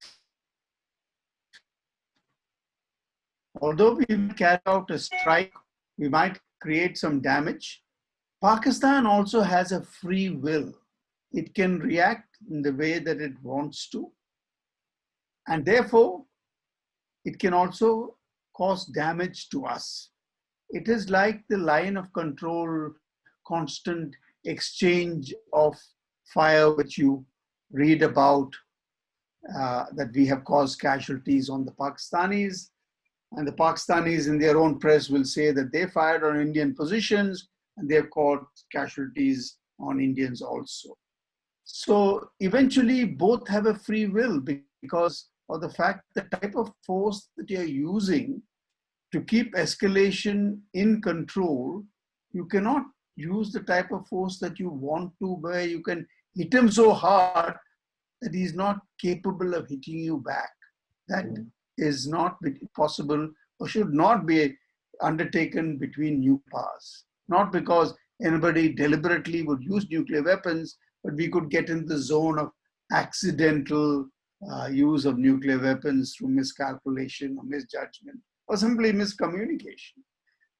although we carry out a strike, we might create some damage, Pakistan also has a free will. It can react in the way that it wants to. And therefore, it can also cause damage to us. It is like the line of control, constant exchange of fire, which you read about, that we have caused casualties on the Pakistanis. And the Pakistanis in their own press will say that they fired on Indian positions and they've caused casualties on Indians also. So eventually both have a free will because of the fact the type of force that you're using to keep escalation in control, you cannot use the type of force that you want to, where you can hit him so hard that he's not capable of hitting you back. That is not possible or should not be undertaken between new powers. Not because anybody deliberately would use nuclear weapons, but we could get into the zone of accidental use of nuclear weapons through miscalculation or misjudgment or simply miscommunication.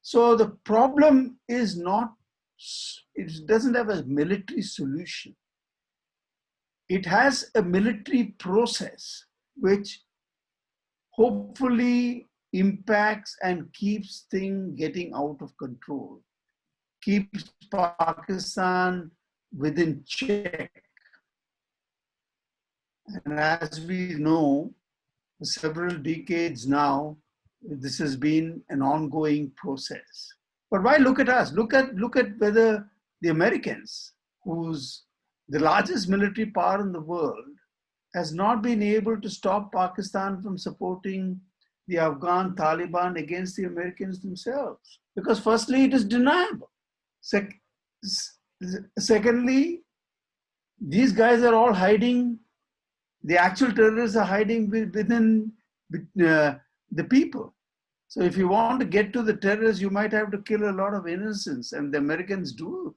So the problem is not, it doesn't have a military solution. It has a military process which hopefully impacts and keeps things getting out of control, keeps Pakistan within check. And as we know, for several decades now, this has been an ongoing process. But why look at us? Look at whether the Americans, who's the largest military power in the world, has not been able to stop Pakistan from supporting the Afghan Taliban against the Americans themselves. Because firstly, it is deniable. Secondly, these guys are all hiding. The actual terrorists are hiding within the people. So if you want to get to the terrorists, you might have to kill a lot of innocents. And the Americans do,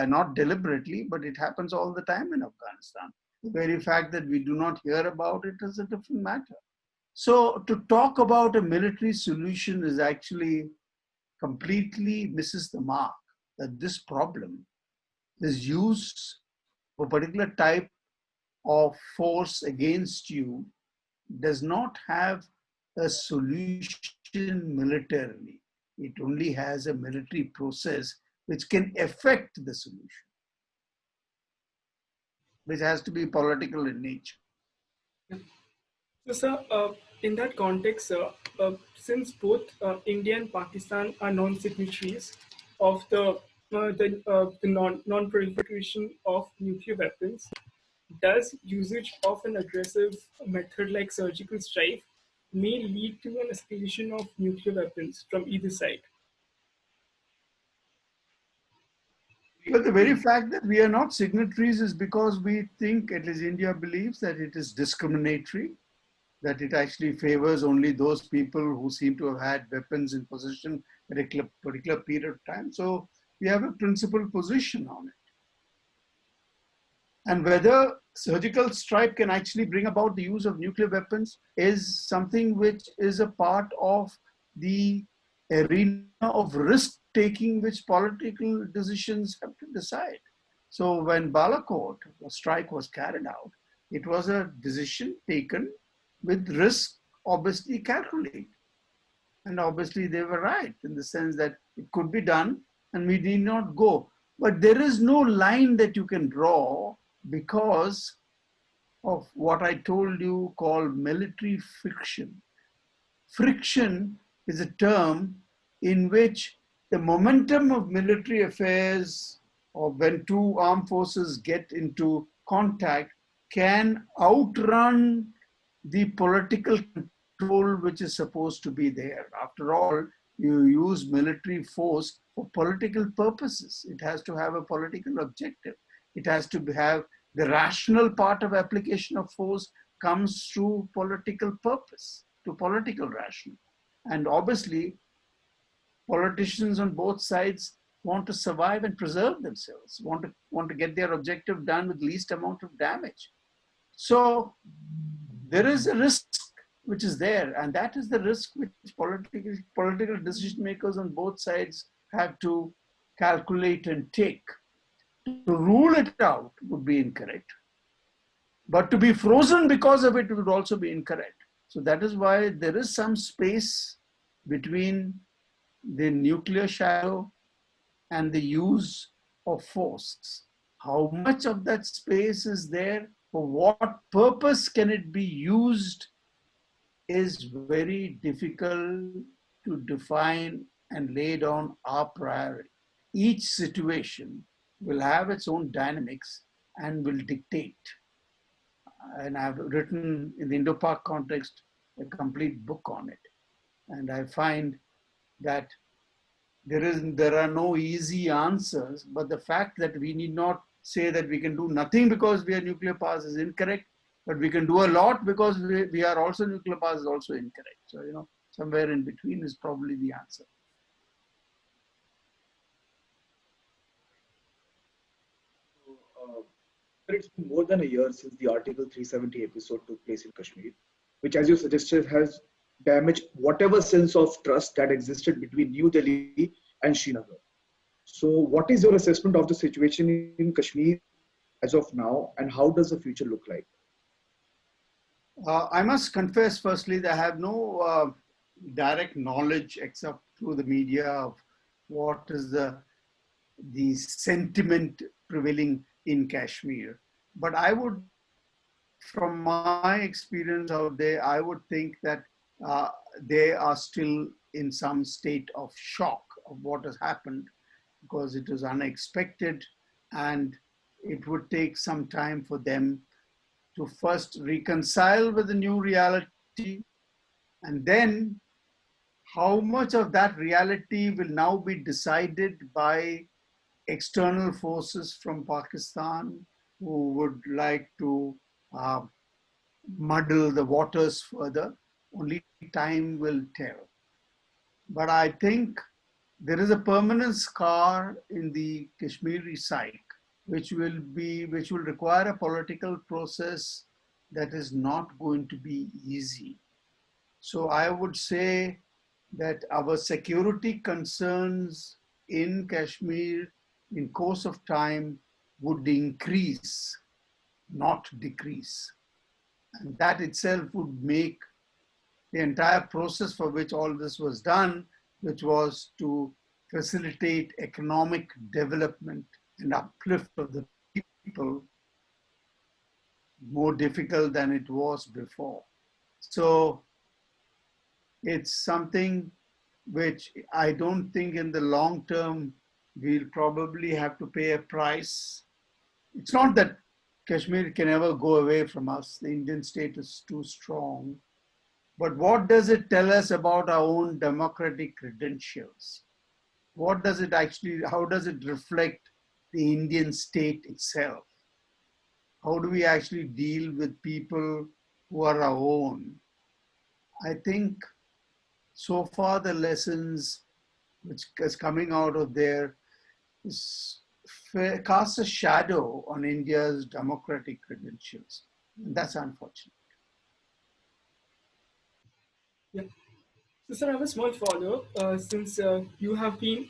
not deliberately, but it happens all the time in Afghanistan. The very fact that we do not hear about it is a different matter. So to talk about a military solution is actually completely misses the mark. that this problem, this use of a particular type of force against you, does not have a solution militarily. It only has a military process which can affect the solution, which has to be political in nature. So, sir, in that context, sir, since both India and Pakistan are non-signatories of the non-proliferation of nuclear weapons, does usage of an aggressive method like surgical strike may lead to an escalation of nuclear weapons from either side? But the very fact that we are not signatories is because we think, at least India believes, that it is discriminatory, that it actually favors only those people who seem to have had weapons in possession at a particular period of time. So we have a principled position on it. And whether surgical strike can actually bring about the use of nuclear weapons is something which is a part of the arena of risk-taking which political decisions have to decide. So when Balakot, the strike was carried out, it was a decision taken with risk obviously calculated. And obviously they were right in the sense that it could be done and we need not go. But there is no line that you can draw because of what I told you called military friction. Friction is a term in which the momentum of military affairs, or when two armed forces get into contact, can outrun the political control which is supposed to be there. After all, you use military force for political purposes. It has to have a political objective. It has to have the rational part of application of force comes through political purpose, to political rationale. And obviously, politicians on both sides want to survive and preserve themselves, want to get their objective done with least amount of damage. So there is a risk which is there, and that is the risk which political decision makers on both sides have to calculate and take. To rule it out would be incorrect, but to be frozen because of it would also be incorrect. So that is why there is some space between the nuclear shadow and the use of force. How much of that space is there? For what purpose can it be used is very difficult to define and lay down our priority. Each situation will have its own dynamics and will dictate. And I've written in the Indo-Pak context a complete book on it. And I find that there are no easy answers, but the fact that we need not say that we can do nothing because we are nuclear powers is incorrect, but we can do a lot because we are also nuclear powers is also incorrect. So, somewhere in between is probably the answer. It's been more than a year since the Article 370 episode took place in Kashmir, which, as you suggested, has damaged whatever sense of trust that existed between New Delhi and Srinagar. So, what is your assessment of the situation in Kashmir as of now, and how does the future look like? I must confess, firstly, that I have no direct knowledge except through the media of what is the sentiment prevailing in Kashmir. But I would, from my experience out there, I would think that they are still in some state of shock of what has happened because it was unexpected and it would take some time for them to first reconcile with the new reality, and then how much of that reality will now be decided by external forces from Pakistan who would like to muddle the waters further. Only time will tell. But I think there is a permanent scar in the Kashmiri psyche, which will require a political process that is not going to be easy. So I would say that our security concerns in Kashmir in course of time would increase, not decrease. And that itself would make the entire process for which all this was done, which was to facilitate economic development and uplift of the people, more difficult than it was before. So it's something which I don't think in the long term we'll probably have to pay a price. It's not that Kashmir can ever go away from us. The Indian state is too strong. But what does it tell us about our own democratic credentials? What does it actually, how does it reflect the Indian state itself? How do we actually deal with people who are our own? I think so far the lessons which is coming out of there casts a shadow on India's democratic credentials. And that's unfortunate. Yeah. So, sir, I have a small follow-up. Since you have been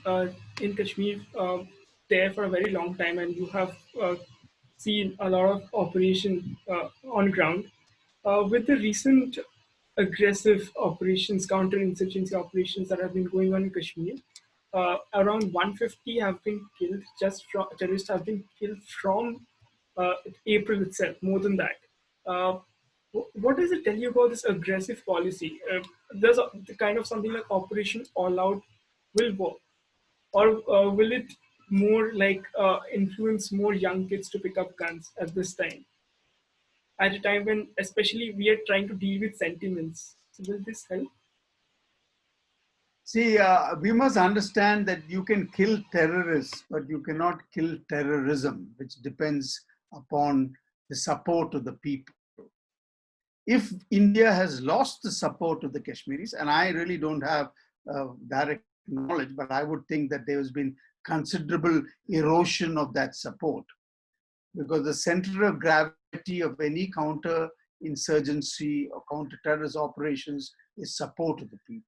in Kashmir there for a very long time and you have seen a lot of operation on ground, with the recent aggressive operations, counter-insurgency operations that have been going on in Kashmir, around 150 have been killed, terrorists have been killed from April itself, more than that. Uh, what does it tell you about this aggressive policy? Does the kind of something like Operation All Out will work, or will it more like influence more young kids to pick up guns at this time, at a time when especially we are trying to deal with sentiments? So will this help? See, we must understand that you can kill terrorists, but you cannot kill terrorism, which depends upon the support of the people. If India has lost the support of the Kashmiris, and I really don't have direct knowledge, but I would think that there has been considerable erosion of that support, because the center of gravity of any counter-insurgency or counter-terrorist operations is support of the people.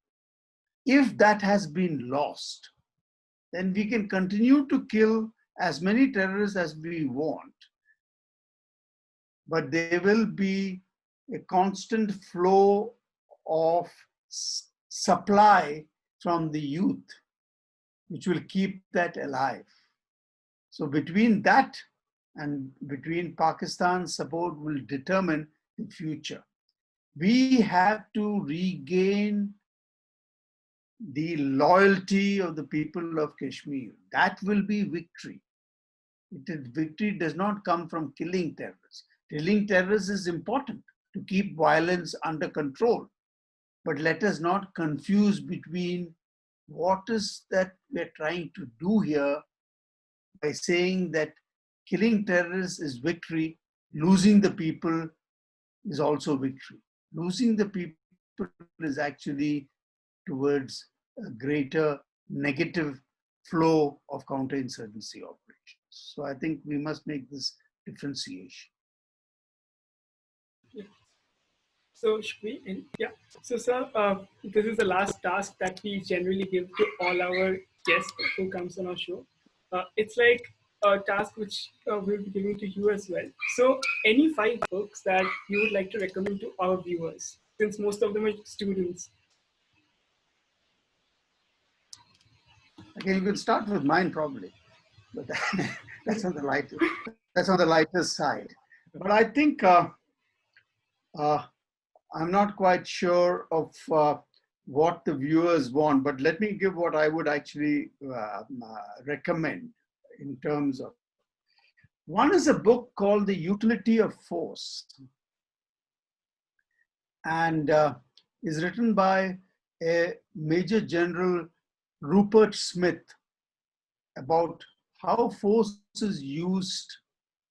If that has been lost, then we can continue to kill as many terrorists as we want, but there will be a constant flow of supply from the youth, which will keep that alive. So between that and between Pakistan's support will determine the future. We have to regain the loyalty of the people of Kashmir. That will be victory. Victory does not come from killing terrorists. Killing terrorists is important to keep violence under control. But let us not confuse between what is that we're trying to do here by saying that killing terrorists is victory, losing the people is also victory. Losing the people is actually towards a greater negative flow of counterinsurgency operations. So I think we must make this differentiation. Yeah. So should we end? Yeah. So sir, this is the last task that we generally give to all our guests who comes on our show. It's like a task which we'll be giving to you as well. So any 5 books that you would like to recommend to our viewers, since most of them are students. Okay, you can start with mine probably, but that's on the lightest. That's on the lightest side. But I think I'm not quite sure of what the viewers want. But let me give what I would actually recommend in terms of. One is a book called The Utility of Force, and is written by a Major General Rupert Smith about how force is used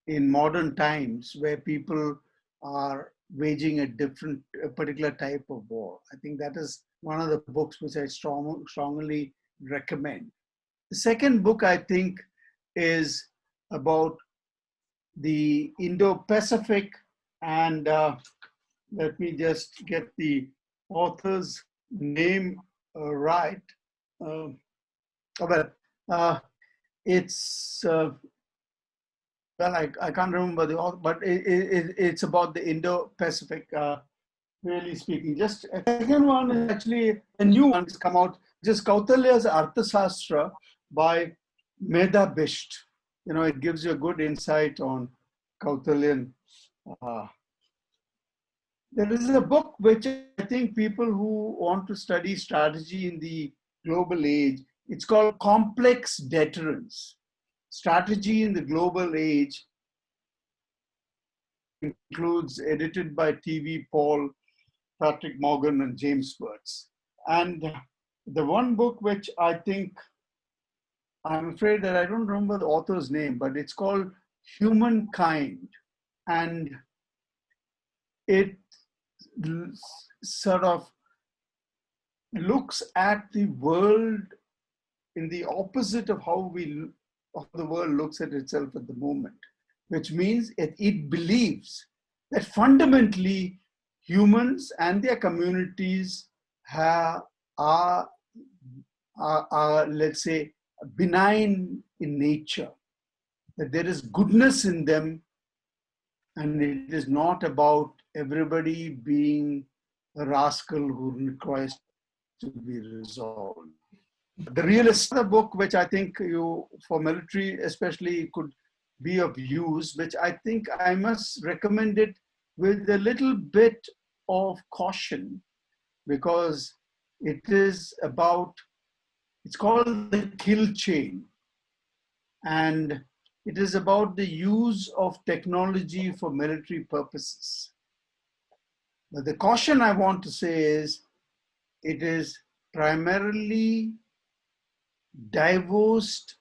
in modern times where people are waging a particular type of war. I think that is one of the books which I strongly recommend. The second book I think is about the Indo-Pacific, and let me just get the author's name right. It's well, I can't remember the author, but it's about the Indo-Pacific. Really speaking, just a second one is actually a new one that's come out. Just Kautilya's Arthasastra by Medha Bisht. You know, it gives you a good insight on Kautilyan. There is a book which I think people who want to study strategy in the global age, it's called Complex Deterrence. Strategy in the Global Age, includes, edited by T.V. Paul, Patrick Morgan, and James Wirtz. And the one book which I think, I'm afraid that I don't remember the author's name, but it's called Humankind. And it sort of looks at the world in the opposite of how the world looks at itself at the moment, which means it believes that fundamentally humans and their communities are, let's say, benign in nature, that there is goodness in them, and it is not about everybody being a rascal who requires to be resolved. The Realist, the book which I think for military especially, could be of use, which I think I must recommend it with a little bit of caution, because it's called The Kill Chain, and it is about the use of technology for military purposes. But the caution I want to say is, it is primarily divorced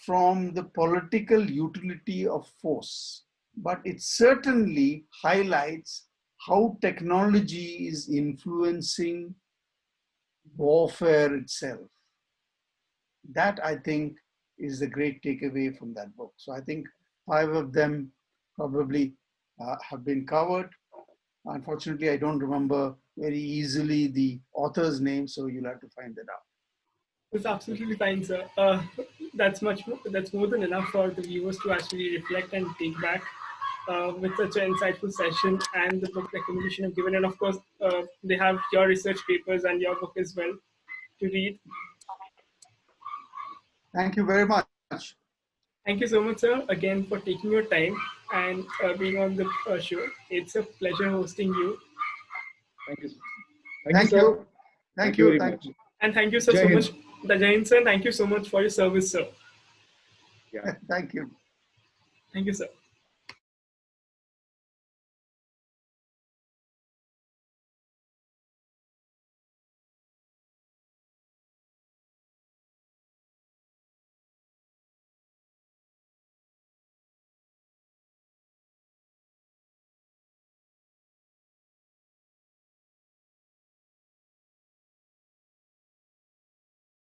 from the political utility of force, but it certainly highlights how technology is influencing warfare itself. That, I think, is the great takeaway from that book. So I think 5 of them probably have been covered. Unfortunately, I don't remember very easily the author's name, so you'll have to find that out. It's absolutely fine, sir. That's more than enough for the viewers to actually reflect and take back with such an insightful session and the book recommendation I've given. And of course, they have your research papers and your book as well to read. Thank you very much. Thank you so much, sir, again for taking your time and being on the show. It's a pleasure hosting you. Thank you. Thank you. Thank you. Thank you. And thank you, sir, so much. Jai Hind, sir. Thank you so much for your service, sir. Yeah. Thank you. Thank you, sir.